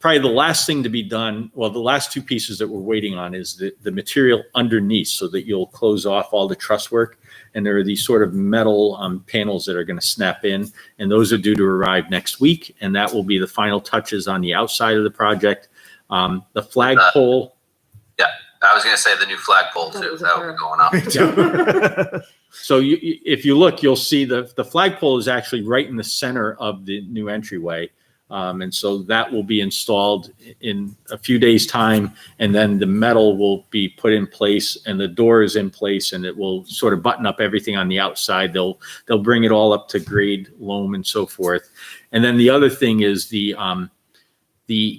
probably the last thing to be done. Well, the last two pieces that we're waiting on is the material underneath so that you'll close off all the truss work. And there are these sort of metal panels that are going to snap in, and those are due to arrive next week. And that will be the final touches on the outside of the project. The flagpole. Yeah, I was going to say the new flagpole too. That will be going up. So if you look, you'll see the flagpole is actually right in the center of the new entryway. And so that will be installed in a few days' time. And then the metal will be put in place and the door is in place, and it will sort of button up everything on the outside. They'll bring it all up to grade loam and so forth. And then the other thing is the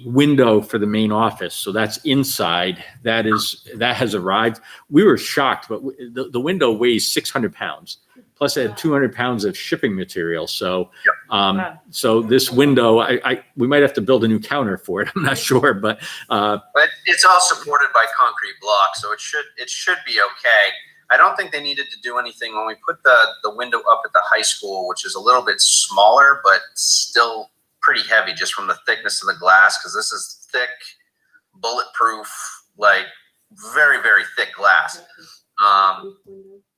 window for the main office. So that's inside. That has arrived. We were shocked, but the window weighs 600 pounds. Plus it had 200 pounds of shipping material. So, so this window, we might have to build a new counter for it. I'm not sure, but it's all supported by concrete blocks, so it should be okay. I don't think they needed to do anything when we put the window up at the high school, which is a little bit smaller, but still pretty heavy just from the thickness of the glass, because this is thick, bulletproof, like very, very thick glass.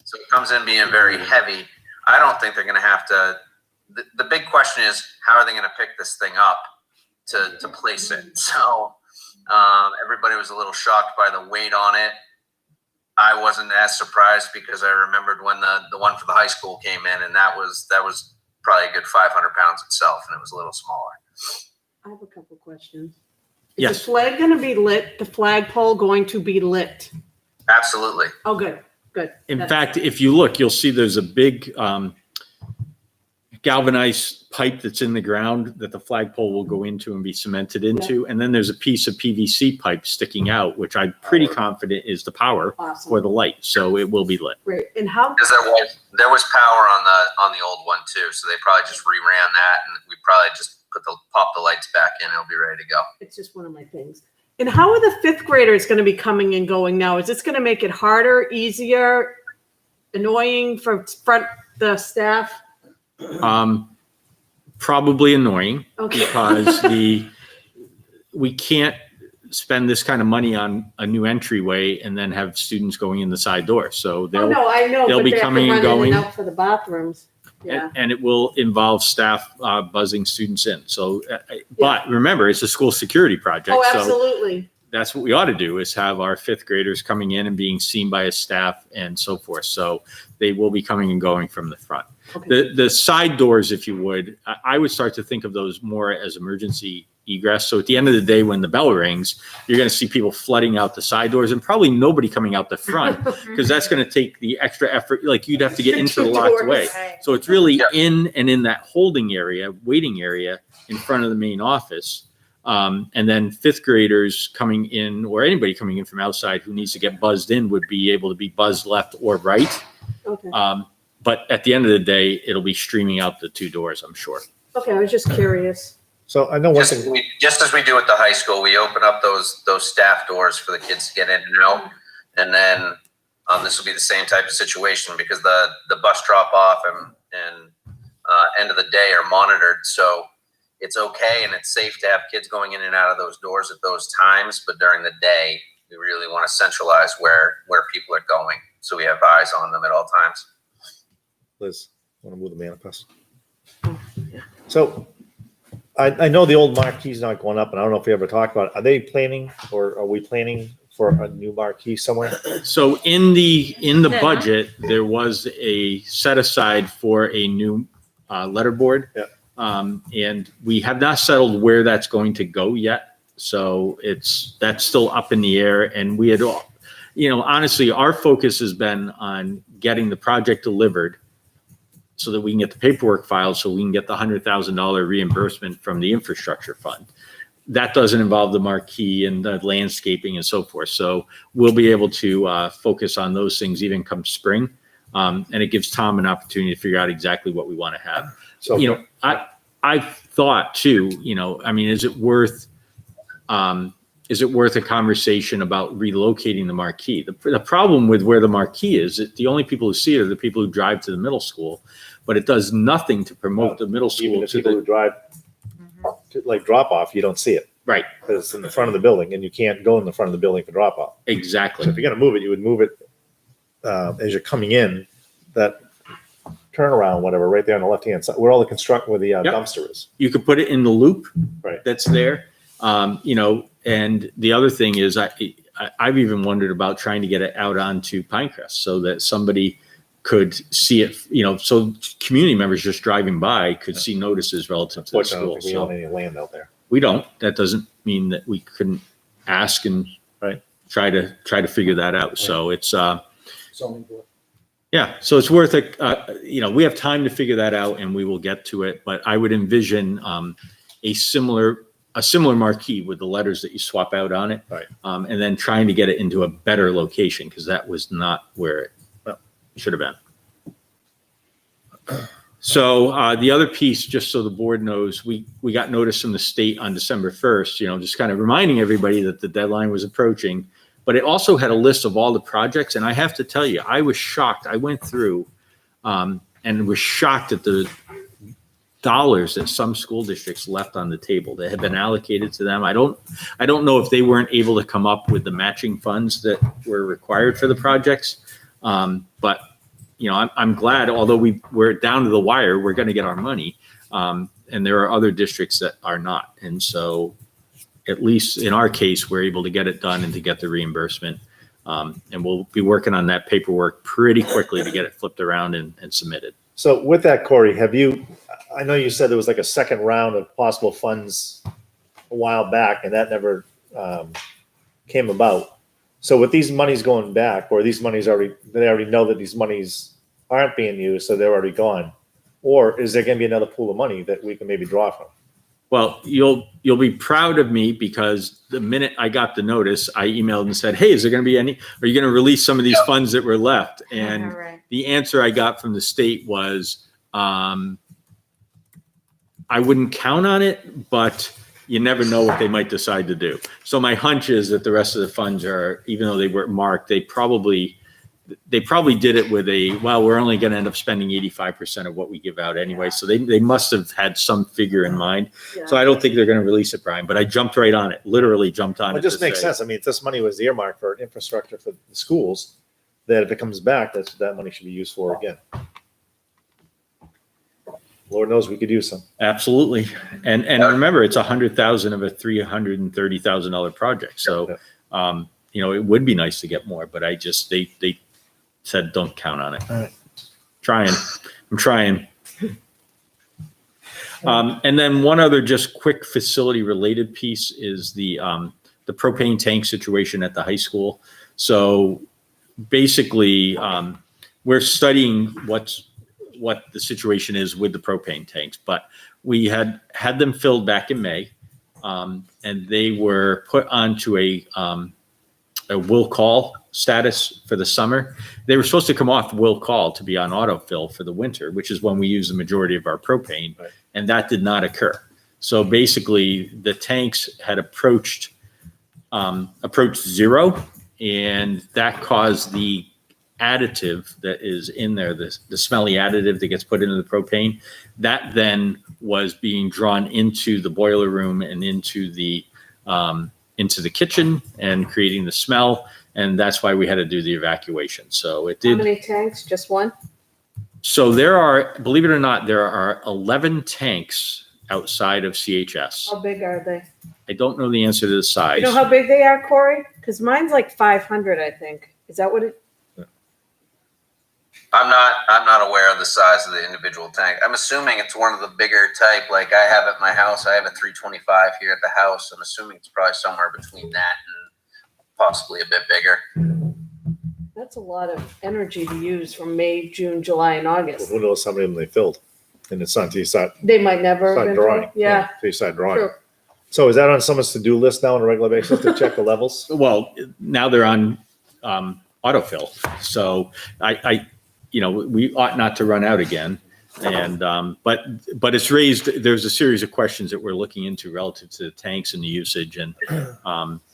So it comes in being very heavy. I don't think they're going to have to. The big question is, how are they going to pick this thing up to place it? So everybody was a little shocked by the weight on it. I wasn't as surprised because I remembered when the one for the high school came in, and that was probably a good 500 pounds itself, and it was a little smaller. I have a couple questions. Yes. Is the flag going to be lit? The flagpole going to be lit? Absolutely. Oh, good. in fact, if you look, you'll see there's a big galvanized pipe that's in the ground that the flagpole will go into and be cemented into. And then there's a piece of PVC pipe sticking out, which I'm pretty confident is the power Awesome. for the light. So it will be lit. Great. And how, Because there was power on the old one too, so they probably just reran that, and we probably just pop the lights back in, and it'll be ready to go. it's just one of my things. And how are the fifth graders going to be coming and going now? Is this going to make it harder, easier, annoying for the staff? Probably annoying Okay. because we can't spend this kind of money on a new entryway and then have students going in the side door. So Oh, they'll, no, I know. they'll but be they have to coming and run in going. out for the bathrooms. Yeah. and it will involve staff buzzing students in. So, but remember, it's a school security project. Oh, So absolutely. that's what we ought to do, is have our fifth graders coming in and being seen by a staff and so forth. So they will be coming and going from the front. Okay. The side doors, if you would, I would start to think of those more as emergency egress. So at the end of the day, when the bell rings, you're going to see people flooding out the side doors and probably nobody coming out the front because that's going to take the extra effort. Like you'd have to get into the locked way. So it's really in that holding area, waiting area in front of the main office. And then fifth graders coming in or anybody coming in from outside who needs to get buzzed in would be able to be buzzed left or right. Okay. But at the end of the day, it'll be streaming out the two doors, I'm sure. Okay, I was just curious. So I know one Just, thing, just as we do at the high school, we open up those staff doors for the kids to get in and out. And then this will be the same type of situation because the bus drop off and end of the day are monitored. So it's okay and it's safe to have kids going in and out of those doors at those times. But during the day, we really want to centralize where people are going. So we have eyes on them at all times. Liz, want to move the manifest? So I know the old marquee's not going up, and I don't know if we ever talked about it. Are they planning or are we planning for a new marquee somewhere? So in the budget, there was a set aside for a new letterboard. Yeah. And we have not settled where that's going to go yet. So that's still up in the air. And we had, honestly, our focus has been on getting the project delivered so that we can get the paperwork filed so we can get the $100,000 reimbursement from the infrastructure fund. That doesn't involve the marquee and the landscaping and so forth. So we'll be able to focus on those things even come spring. And it gives Tom an opportunity to figure out exactly what we want to have. So I thought too, is it worth a conversation about relocating the marquee? The problem with where the marquee is that the only people who see it are the people who drive to the middle school, but it does nothing to promote the middle Even school the to people who drive to like drop off, you don't see it right. because it's in the front of the building, and you can't go in the front of the building for drop off. So Exactly. if you're gonna move it, you would move it as you're coming in, that turnaround, whatever, right there on the left hand side, where all the dumpster is. You could put it in the loop Right. that's there. And the other thing is I've even wondered about trying to get it out onto Pinecrest so that somebody could see it, so community members just driving by could see notices relative to the Unfortunately, school. we don't So have any land out there. we don't. That doesn't mean that we couldn't ask and Right. try to figure that out. So it's Zoning board. yeah, so it's worth it. We have time to figure that out and we will get to it. But I would envision a similar marquee with the letters that you swap out on it. Right. And then trying to get it into a better location because that was not where it should have been. So the other piece, just so the board knows, we got notice from the state on December 1st, just kind of reminding everybody that the deadline was approaching. But it also had a list of all the projects. And I have to tell you, I was shocked. I went through and was shocked at the dollars that some school districts left on the table that had been allocated to them. I don't know if they weren't able to come up with the matching funds that were required for the projects. But I'm glad, although we're down to the wire, we're going to get our money. And there are other districts that are not. And so at least in our case, we're able to get it done and to get the reimbursement. And we'll be working on that paperwork pretty quickly to get it flipped around and submitted. So with that, Corey, I know you said there was like a second round of possible funds a while back and that never came about. So with these monies going back, or these monies they already know that these monies aren't being used, so they're already gone. Or is there going to be another pool of money that we can maybe draw from? Well, you'll be proud of me because the minute I got the notice, I emailed and said, "Hey, is there going to be are you going to release some of these funds that were left?" And the answer I got from the state was, I wouldn't count on it, but you never know what they might decide to do. So my hunch is that the rest of the funds are, even though they weren't marked, they probably did it with we're only going to end up spending 85% of what we give out anyway. So they must have had some figure in mind. Yeah. So I don't think they're going to release it, Brian, but I jumped right on it, literally jumped on it. It just to makes say, sense. I mean, if this money was earmarked for infrastructure for the schools, that if it comes back, that money should be used for again. Lord knows we could use some. Absolutely. And remember, it's $100,000 of a $330,000 project. So, it would be nice to get more, but they said, don't count on it. All right. I'm trying. And then one other just quick facility related piece is the propane tank situation at the high school. So basically, we're studying what the situation is with the propane tanks, but we had them filled back in May, and they were put onto a will call status for the summer. They were supposed to come off will call to be on autofill for the winter, which is when we use the majority of our propane, Right. and that did not occur. So basically, the tanks had approached zero, and that caused the additive that is in there, the smelly additive that gets put into the propane, that then was being drawn into the boiler room and into the kitchen and creating the smell. And that's why we had to do the evacuation. So it How did. many tanks? Just one? So there are, believe it or not, there are 11 tanks outside of CHS. How big are they? I don't know the answer to the size. You know how big they are, Corey? Because mine's like 500, I think. Is that what it? I'm not aware of the size of the individual tank. I'm assuming it's one of the bigger type, like I have at my house. I have a 325 here at the house. I'm assuming it's probably somewhere between that and possibly a bit bigger. That's a lot of energy to use from May, June, July, and August. Who knows how many of them they filled? And it's not until you start They might never have been. drawing. Yeah, Until you start drawing. true. So is that on someone's to-do list now on a regular basis to check the levels? Well, now they're on autofill. So I we ought not to run out again. And but it's raised. There's a series of questions that we're looking into relative to the tanks and the usage. And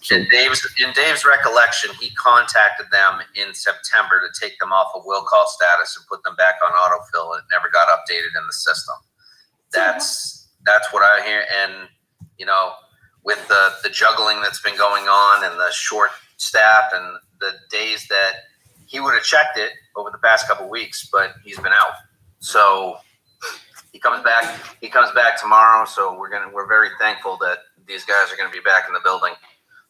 so In Dave's recollection, he contacted them in September to take them off of will call status and put them back on autofill. It never got updated in the system. That's what I hear. And with the juggling that's been going on and the short staff and the days that he would have checked it over the past couple of weeks, but he's been out. So he comes back tomorrow. So we're very thankful that these guys are going to be back in the building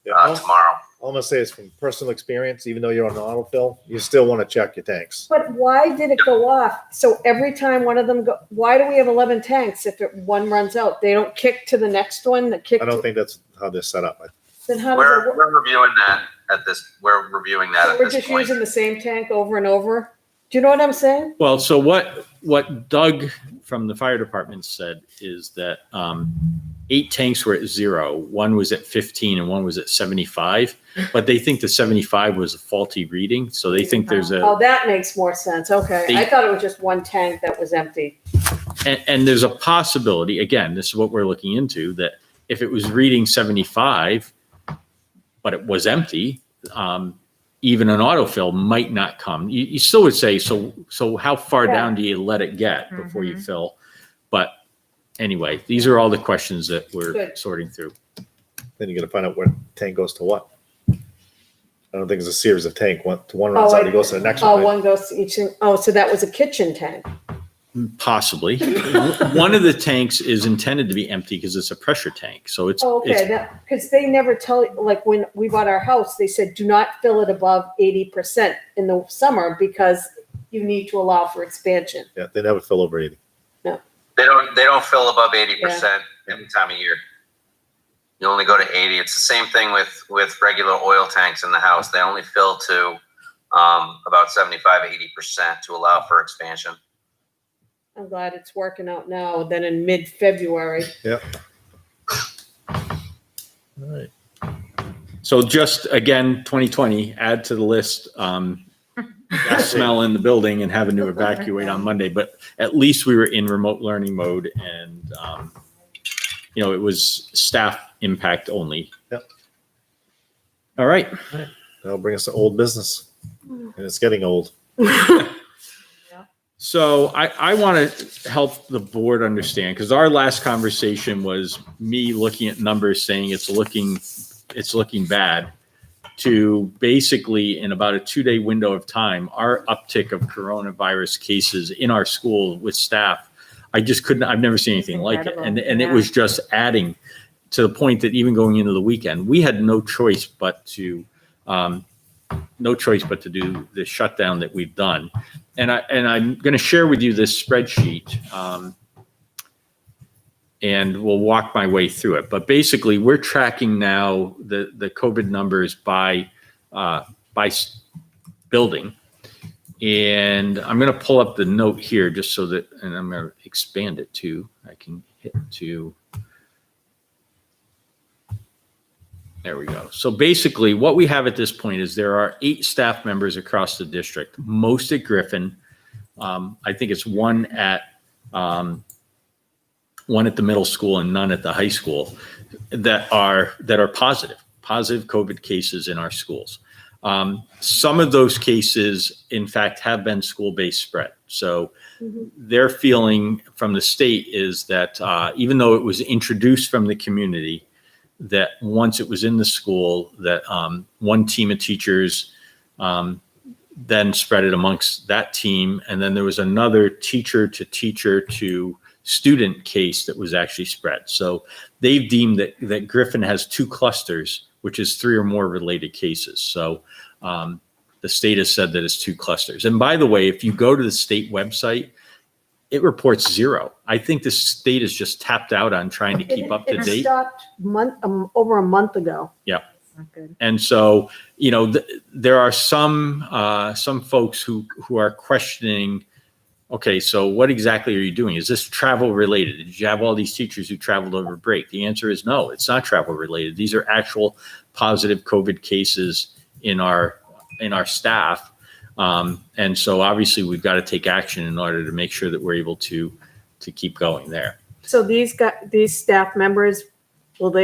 tomorrow. All I'm gonna say is from personal experience, even though you're on autofill, you still want to check your tanks. But why did it go off? So every time one of them why do we have 11 tanks if one runs out? They don't kick to the next one that kick. I don't think that's how they're set up. Then how does it work? We're reviewing that at this. We're reviewing that So at we're this just point. using the same tank over and over. Do you know what I'm saying? well, so what Doug from the fire department said is that 8 tanks were at 0, 1 was at 15, and 1 was at 75. But they think the 75 was a faulty reading, so they think there's Oh, that makes more sense. Okay. They- I thought it was just one tank that was empty. and there's a possibility. Again, this is what we're looking into, that if it was reading 75, but it was empty, even an autofill might not come. You still would say, so how far Yeah. down do you let it get before you fill? But anyway, these are all the questions that we're Good. sorting through. Then you got to find out what tank goes to what. I don't think it's a series of tank. One runs out, it goes to the next Oh, one. one goes to each. Oh, so that was a kitchen tank. Possibly. One of the tanks is intended to be empty because it's a pressure tank. So it's, Oh, okay, it's because they never tell, like when we bought our house, they said, do not fill it above 80% in the summer because you need to allow for expansion. Yeah, they never fill over 80. They don't fill above 80% any time of year. You only go to 80. It's the same thing with regular oil tanks in the house. They only fill to about 75, 80% to allow for expansion. I'm glad it's working out now than in mid-February. Yep. All right. so just again, 2020, add to the list, gas smell in the building and having to evacuate on Monday, but at least we were in remote learning mode and, it was staff impact only. Yep. All right. That'll bring us to old business. And it's getting old. So I want to help the board understand, because our last conversation was me looking at numbers saying it's looking bad, to basically in about a 2-day window of time, our uptick of coronavirus cases in our school with staff, I've never seen anything like it. And it was just adding to the point that even going into the weekend, we had no choice but to do the shutdown that we've done. And I'm going to share with you this spreadsheet. and we'll walk my way through it. But basically, we're tracking now the COVID numbers by building. And I'm going to pull up the note here just so that, and I'm going to expand it too. I can hit to, there we go. So basically what we have at this point is there are 8 staff members across the district, most at Griffin. I think it's one at the middle school and none at the high school that are positive COVID cases in our schools. Some of those cases, in fact, have been school-based spread. So their feeling from the state is that even though it was introduced from the community, that once it was in the school, that one team of teachers then spread it amongst that team. And then there was another teacher to student case that was actually spread. So they've deemed that Griffin has 2 clusters, which is 3 or more related cases. So the state has said that it's 2 clusters. And by the way, if you go to the state website, it reports 0. I think the state is just tapped out on trying to keep up to It date. stopped over a month ago. Yeah. Not good. And so, there are some folks who are questioning, okay, so what exactly are you doing? Is this travel related? Did you have all these teachers who traveled over break? The answer is no, it's not travel related. These are actual positive COVID cases in our staff. And so obviously we've got to take action in order to make sure that we're able to keep going there. So these staff members, when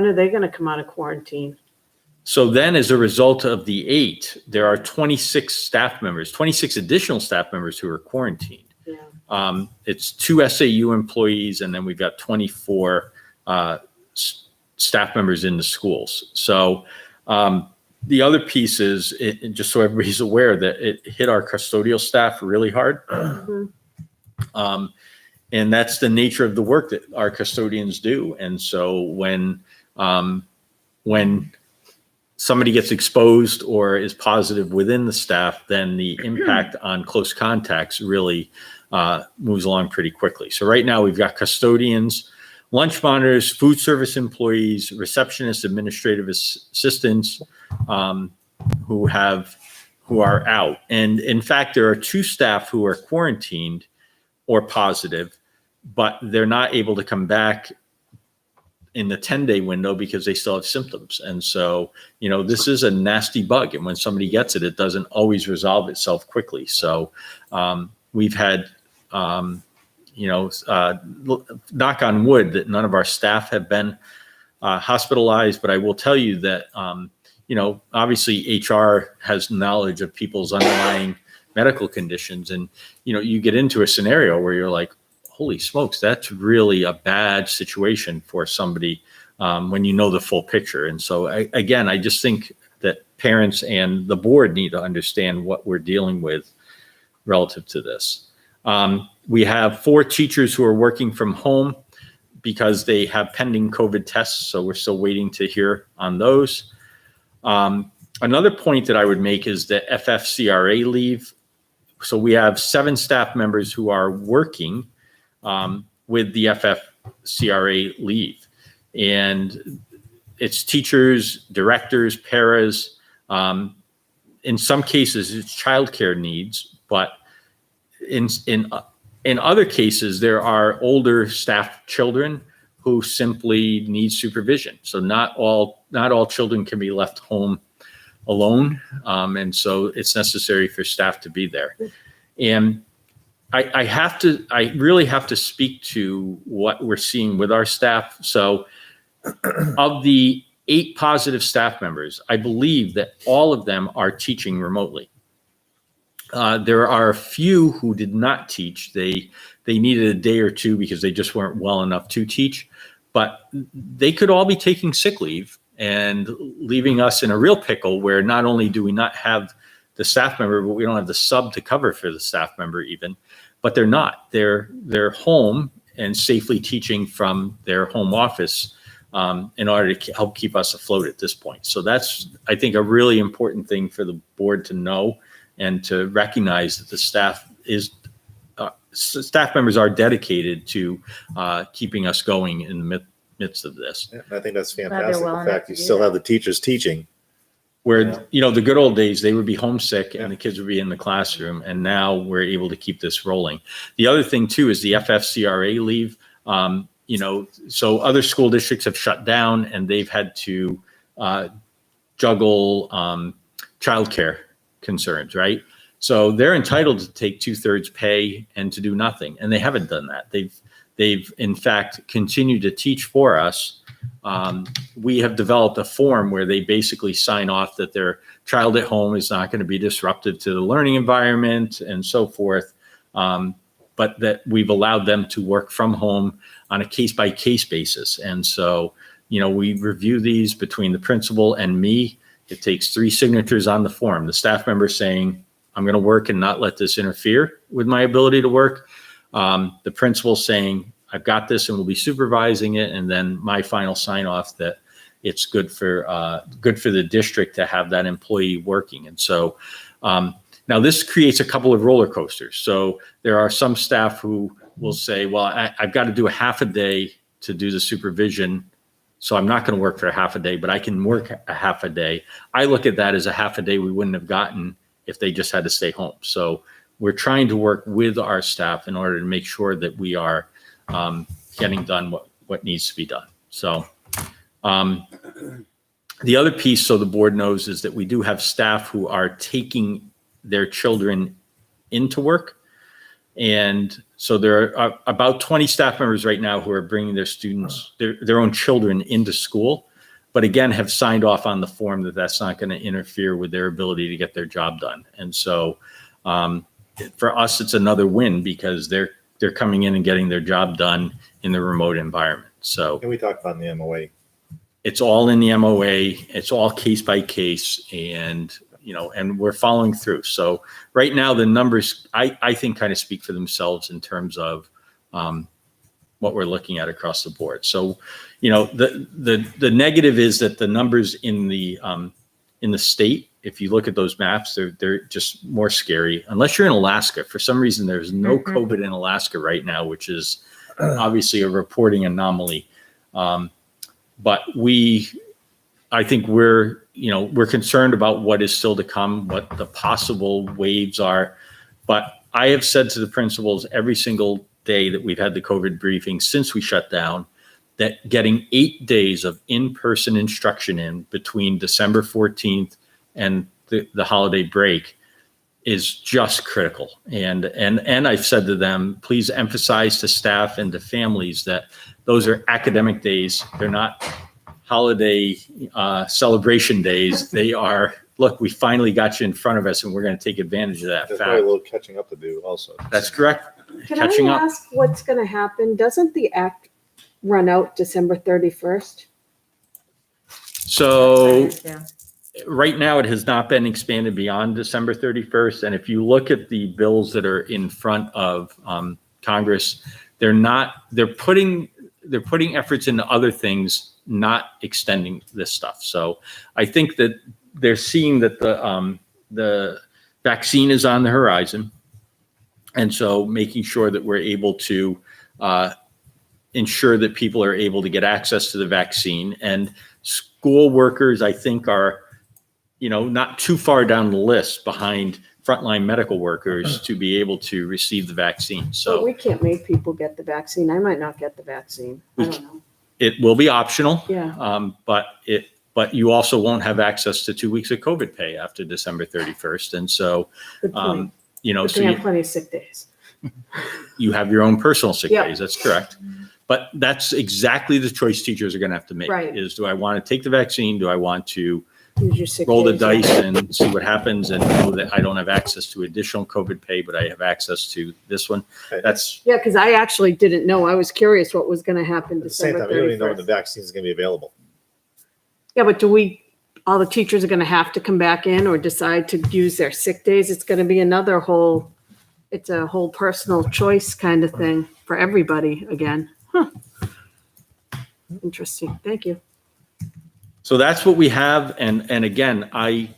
are they going to come out of quarantine? So then as a result of the 8, there are 26 additional staff members who are quarantined. Yeah. It's 2 SAU employees, and then we've got 24 staff members in the schools. So the other piece is, just so everybody's aware, that it hit our custodial staff really hard. And that's the nature of the work that our custodians do. And so when somebody gets exposed or is positive within the staff, then the impact on close contacts really moves along pretty quickly. So right now we've got custodians, lunch monitors, food service employees, receptionists, administrative assistants who are out. And in fact, there are 2 staff who are quarantined or positive, but they're not able to come back in the 10-day window because they still have symptoms. And so, this is a nasty bug. And when somebody gets it, it doesn't always resolve itself quickly. So we've had, knock on wood, that none of our staff have been hospitalized. But I will tell you that, obviously HR has knowledge of people's underlying medical conditions. And, you get into a scenario where you're like, holy smokes, that's really a bad situation for somebody when you know the full picture. And so, I just think that parents and the board need to understand what we're dealing with relative to this. We have 4 teachers who are working from home because they have pending COVID tests. So we're still waiting to hear on those. Another point that I would make is the FFCRA leave. So we have 7 staff members who are working with the FFCRA leave. And it's teachers, directors, paras. In some cases, it's childcare needs, but in other cases, there are older staff children who simply need supervision. So not all children can be left home alone. And so it's necessary for staff to be there. And I really have to speak to what we're seeing with our staff. So of the 8 positive staff members, I believe that all of them are teaching remotely. There are a few who did not teach. They needed a day or 2 because they just weren't well enough to teach, but they could all be taking sick leave and leaving us in a real pickle where not only do we not have the staff member, but we don't have the sub to cover for the staff member even, but they're not. They're home and safely teaching from their home office in order to help keep us afloat at this point. So that's, I think, a really important thing for the board to know and to recognize that the staff staff members are dedicated to keeping us going in the midst of this. Yeah, I think that's they're fantastic. well The enough fact to you do still that. have the teachers teaching. Where, Yeah. you know, the good old days, they would be homesick Yeah. and the kids would be in the classroom. And now we're able to keep this rolling. The other thing too is the FFCRA leave. You know, so other school districts have shut down and they've had to juggle childcare concerns, right? So they're entitled to take 2/3 pay and to do nothing. And they haven't done that. They've in fact continued to teach for us. We have developed a form where they basically sign off that their child at home is not going to be disruptive to the learning environment and so forth. But that we've allowed them to work from home on a case-by-case basis. And so, you know, we review these between the principal and me. It takes 3 signatures on the form. The staff member saying, I'm going to work and not let this interfere with my ability to work. The principal saying, I've got this and will be supervising it. And then my final sign off that it's good for the district to have that employee working. And so now this creates a couple of roller coasters. So there are some staff who will say, well, I've got to do a half a day to do the supervision. So I'm not going to work for a half a day, but I can work a half a day. I look at that as a half a day we wouldn't have gotten if they just had to stay home. So we're trying to work with our staff in order to make sure that we are getting done what needs to be done. So the other piece, so the board knows, is that we do have staff who are taking their children into work. And so there are about 20 staff members right now who are bringing their students, their own children into school, but again, have signed off on the form that that's not going to interfere with their ability to get their job done. And so for us, it's another win because they're coming in and getting their job done in the remote environment. So And we talked about the MOA. it's all in the MOA. It's all case by case, and you know, and we're following through. So right now, the numbers I think kind of speak for themselves in terms of what we're looking at across the board. So, you know, the negative is that the numbers in the state, if you look at those maps, they're just more scary. Unless you're in Alaska, for some reason, there's no COVID in Alaska right now, which is obviously a reporting anomaly. But I think we're concerned about what is still to come, what the possible waves are. But I have said to the principals every single day that we've had the COVID briefing since we shut down, that getting 8 days of in-person instruction in between December 14th and the holiday break is just critical. And I've said to them, please emphasize to staff and to families that those are academic days. They're not holiday celebration days. They are, look, we finally got you in front of us and we're going to take advantage of that There's fact. probably a little catching up to do also. That's correct. Can Catching I up. ask what's going to happen? Doesn't the act run out December 31st? So Yeah. right now it has not been expanded beyond December 31st. And if you look at the bills that are in front of Congress, they're putting efforts into other things, not extending this stuff. So I think that they're seeing that the vaccine is on the horizon. And so making sure that we're able to ensure that people are able to get access to the vaccine. And school workers, I think, are, not too far down the list behind frontline medical workers to be able to receive the vaccine. But So we can't make people get the vaccine. I might not get the vaccine. I don't know. it will be optional. Yeah. But you also won't have access to 2 weeks of COVID pay after December 31st. And so, Good point. so But they have plenty of sick days. you have your own personal sick Yeah. days. That's correct. But that's exactly the choice teachers are going to have to make. Right. Is, do I want to take the vaccine? Do I want to Use your sick roll the days. dice and see what happens and know that I don't have access to additional COVID pay, but I have access to this one? That's, Yeah, because I actually didn't know. I was curious what was going to happen At the same December time, you don't even know when the 31st. vaccine is going to be available. Yeah, but all the teachers are going to have to come back in or decide to use their sick days? It's going to be it's a whole personal choice kind of thing for everybody again. Huh. Interesting. Thank you. so that's what we have. And again, I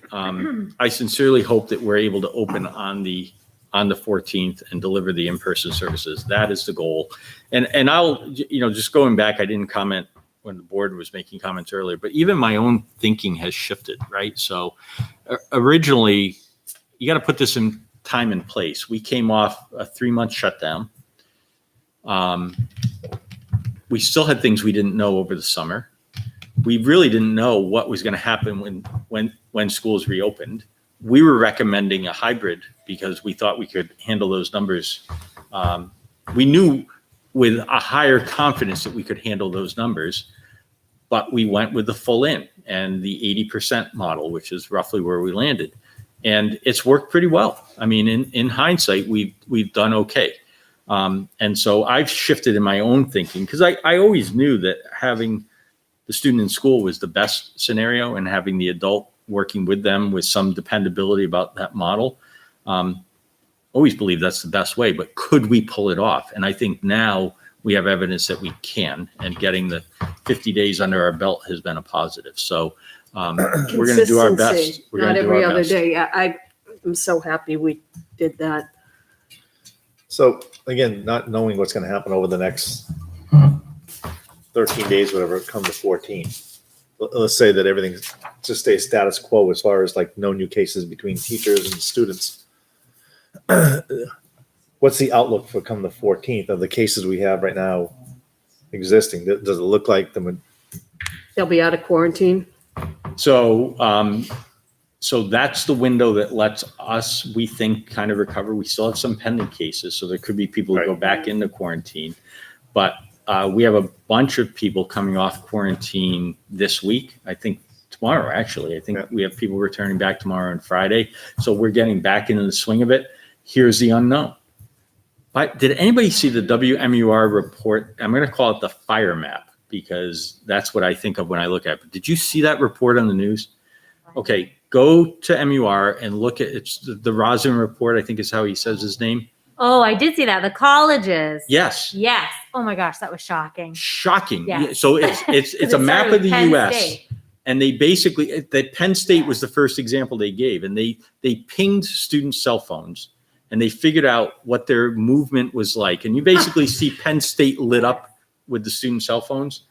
sincerely hope that we're able to open on the on the 14th and deliver the in-person services. That is the goal. And I'll, just going back, I didn't comment when the board was making comments earlier, but even my own thinking has shifted, right? So originally, you got to put this in time and place. We came off a 3-month shutdown. We still had things we didn't know over the summer. We really didn't know what was going to happen when schools reopened. We were recommending a hybrid because we thought we could handle those numbers. We knew with a higher confidence that we could handle those numbers, but we went with the full in and the 80% model, which is roughly where we landed. And it's worked pretty well. I mean, in hindsight, we've done okay. And so I've shifted in my own thinking because I always knew that having the student in school was the best scenario and having the adult working with them with some dependability about that model. Always believe that's the best way, but could we pull it off? And I think now we have evidence that we can, and getting the 50 days under our belt has been a positive. So we're going to do our best. Consistency, We're not going to do every our other best. day. Yeah, I'm so happy we did that. So again, not knowing what's going to happen over the next 13 days, whatever, come to 14. Let's say that everything just stays status quo as far as like no new cases between teachers and students. What's the outlook for come the 14th of the cases we have right now existing? Does it look like They'll be out of quarantine. So, so that's the window that lets us, we think, kind of recover. We still have some pending cases, so there could be people who go back into quarantine. But we have a bunch of people coming off quarantine this week. I think tomorrow, actually. I think we have people returning back tomorrow and Friday. So we're getting back into the swing of it. Here's the unknown. But did anybody see the WMUR report? I'm going to call it the fire map because that's what I think of when I look at it. But did you see that report on the news? Okay, go to MUR and look at it's the Rosin report, I think is how he says his name. Oh, I did see that. The colleges. Yes. Yes. Oh my gosh, that was shocking. Shocking. Yes. So it's a map started of the with Penn US. State. And they basically, that Penn State was the first example they gave. And they pinged students' cell phones and they figured out what their movement was like. And you basically see Penn State lit up with the student cell phones.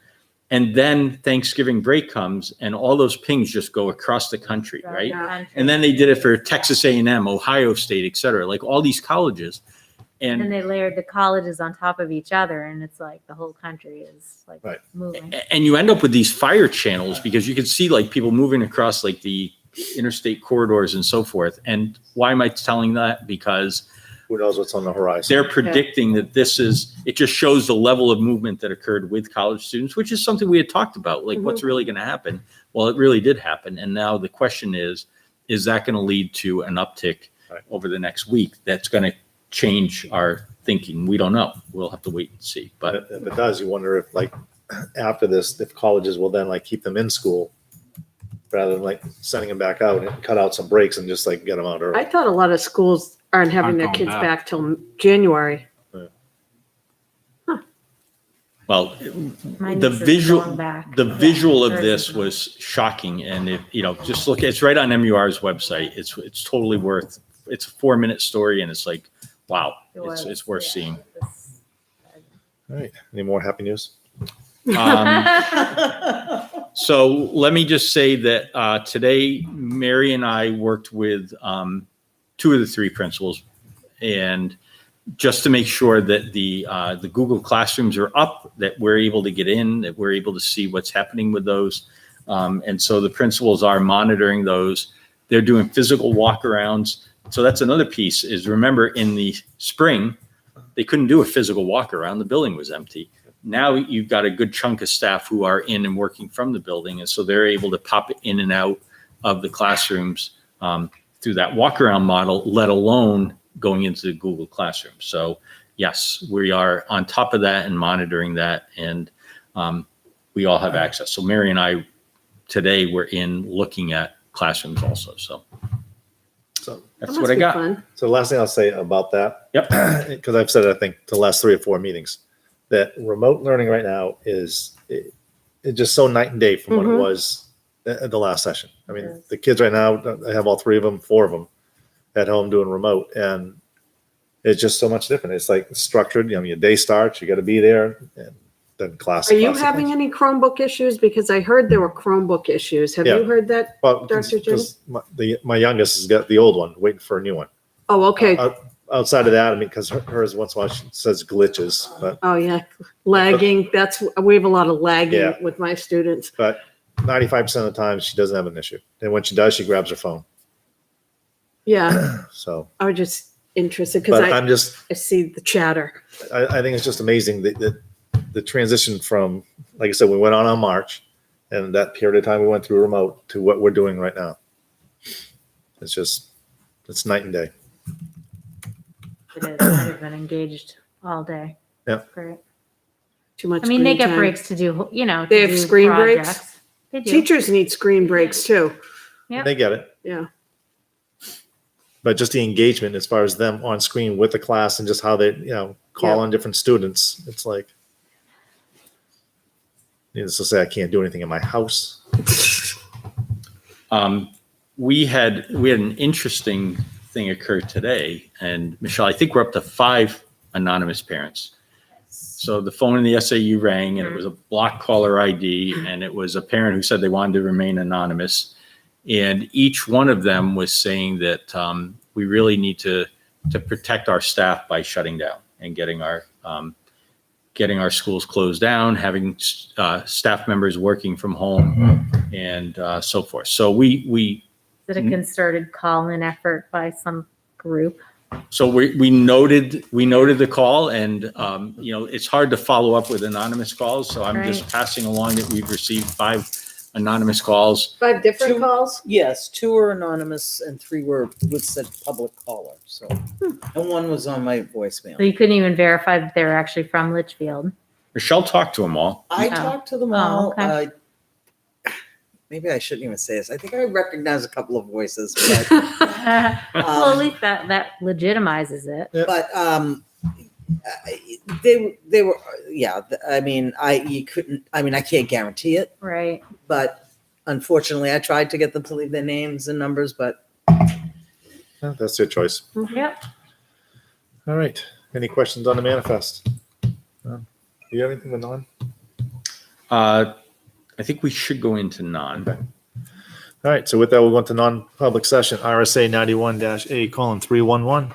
And then Thanksgiving break comes and all those pings just go across the country, right? Yeah. And then they did it for Texas A&M, Ohio State, et cetera, like all these colleges. And And they layered the colleges on top of each other, and it's like the whole country is like Right. moving. and you end up with these fire channels because you can see like people moving across like the interstate corridors and so forth. And why am I telling that? Because who knows what's on the horizon? they're predicting that it just shows the level of movement that occurred with college students, which is something we had talked about, like what's really going to happen? Well, it really did happen. And now the question is that going to lead to an uptick over the next week that's going to change our thinking? We don't know. We'll have to wait and see. But If it does, you wonder if like after this, if colleges will then like keep them in school rather than like sending them back out and cut out some breaks and just like get them out early. I thought a lot of schools aren't having Aren't their going kids back. back till January. well, My the niece is visual going back. the Yeah, visual of hers this is was shocking. And if just look, it's right on MUR's website. It's totally worth. It's a 4-minute story, and it's like, wow, It was, it's worth yeah. seeing. All right. Any more happy news? So let me just say that today, Mary and I worked with 2 of the 3 principals, and just to make sure that the Google Classrooms are up, that we're able to get in, that we're able to see what's happening with those. And so the principals are monitoring those. They're doing physical walkarounds. So that's another piece is remember in the spring, they couldn't do a physical walk around. The building was empty. Now you've got a good chunk of staff who are in and working from the building. And so they're able to pop in and out of the classrooms through that walk around model, let alone going into the Google Classroom. So yes, we are on top of that and monitoring that. And we all have access. So Mary and I today were in looking at classrooms also. So So, that's That what must I be got. fun. so the last thing I'll say about that, Yep. because I've said it, I think the last 3 or 4 meetings, that remote learning right now is it's just so night and day from what it was at the last session. I mean, Yes. the kids right now, I have all 3 of them, 4 of them at home doing remote, and It's just so much different. It's like structured, your day starts, you got to be there, and then class. Are you class having begins. any Chromebook issues? Because I heard there were Chromebook issues. Have Yeah. you heard that? Well, Dr. because my youngest has got the old one, waiting for a new one. Oh, okay. Outside of that, I mean, because hers once in a while she says glitches, but Oh, yeah. Lagging. We have a lot of lagging Yeah. with my students. 95% of the time she doesn't have an issue. And when she does, she grabs her phone. Yeah. So, I was just interested because but I'm just, I see the chatter. I think it's just amazing that the transition from, like I said, we went on March, and that period of time we went through remote to what we're doing right now. It's night and day. It is. I've been engaged all day. Yeah. Great. Too much I mean, they screen get time. breaks to do, to They have do screen breaks? projects. They do. Teachers need screen breaks too. Yep. They get it. Yeah. But just the engagement as far as them on screen with the class and just how they, call Yeah. on different students. It's like, needless to say, I can't do anything in my house. We had an interesting thing occur today, and Michelle, I think we're up to 5 anonymous parents. So the phone in the SAU rang, and it was a block caller ID, and it was a parent who said they wanted to remain anonymous. And each one of them was saying that we really need to protect our staff by shutting down and getting our schools closed down, having staff members working from home, and so forth. So we Is it a concerted call-in effort by some group? So we noted the call, and it's hard to follow up with anonymous calls. So I'm just Right. passing along that we've received 5 anonymous calls. 5 different Two- calls? Yes, 2 were anonymous and 3 were with said public caller, so. And 1 was on my voicemail. So you couldn't even verify that they were actually from Litchfield. Michelle talked to them all. I Oh. talked to them Oh, all. okay. Maybe I shouldn't even say this. I think I recognize a couple of voices, but, Well, at least that legitimizes it. they were, yeah, I mean, I can't guarantee it, Right. but unfortunately I tried to get them to leave their names and numbers, but Yeah, that's their choice. Yep. All right. Any questions on the manifest? No? Do you have anything with non? I think we should go into non. Okay. All right. So with that, we'll go into non-public session, RSA 91-A:311.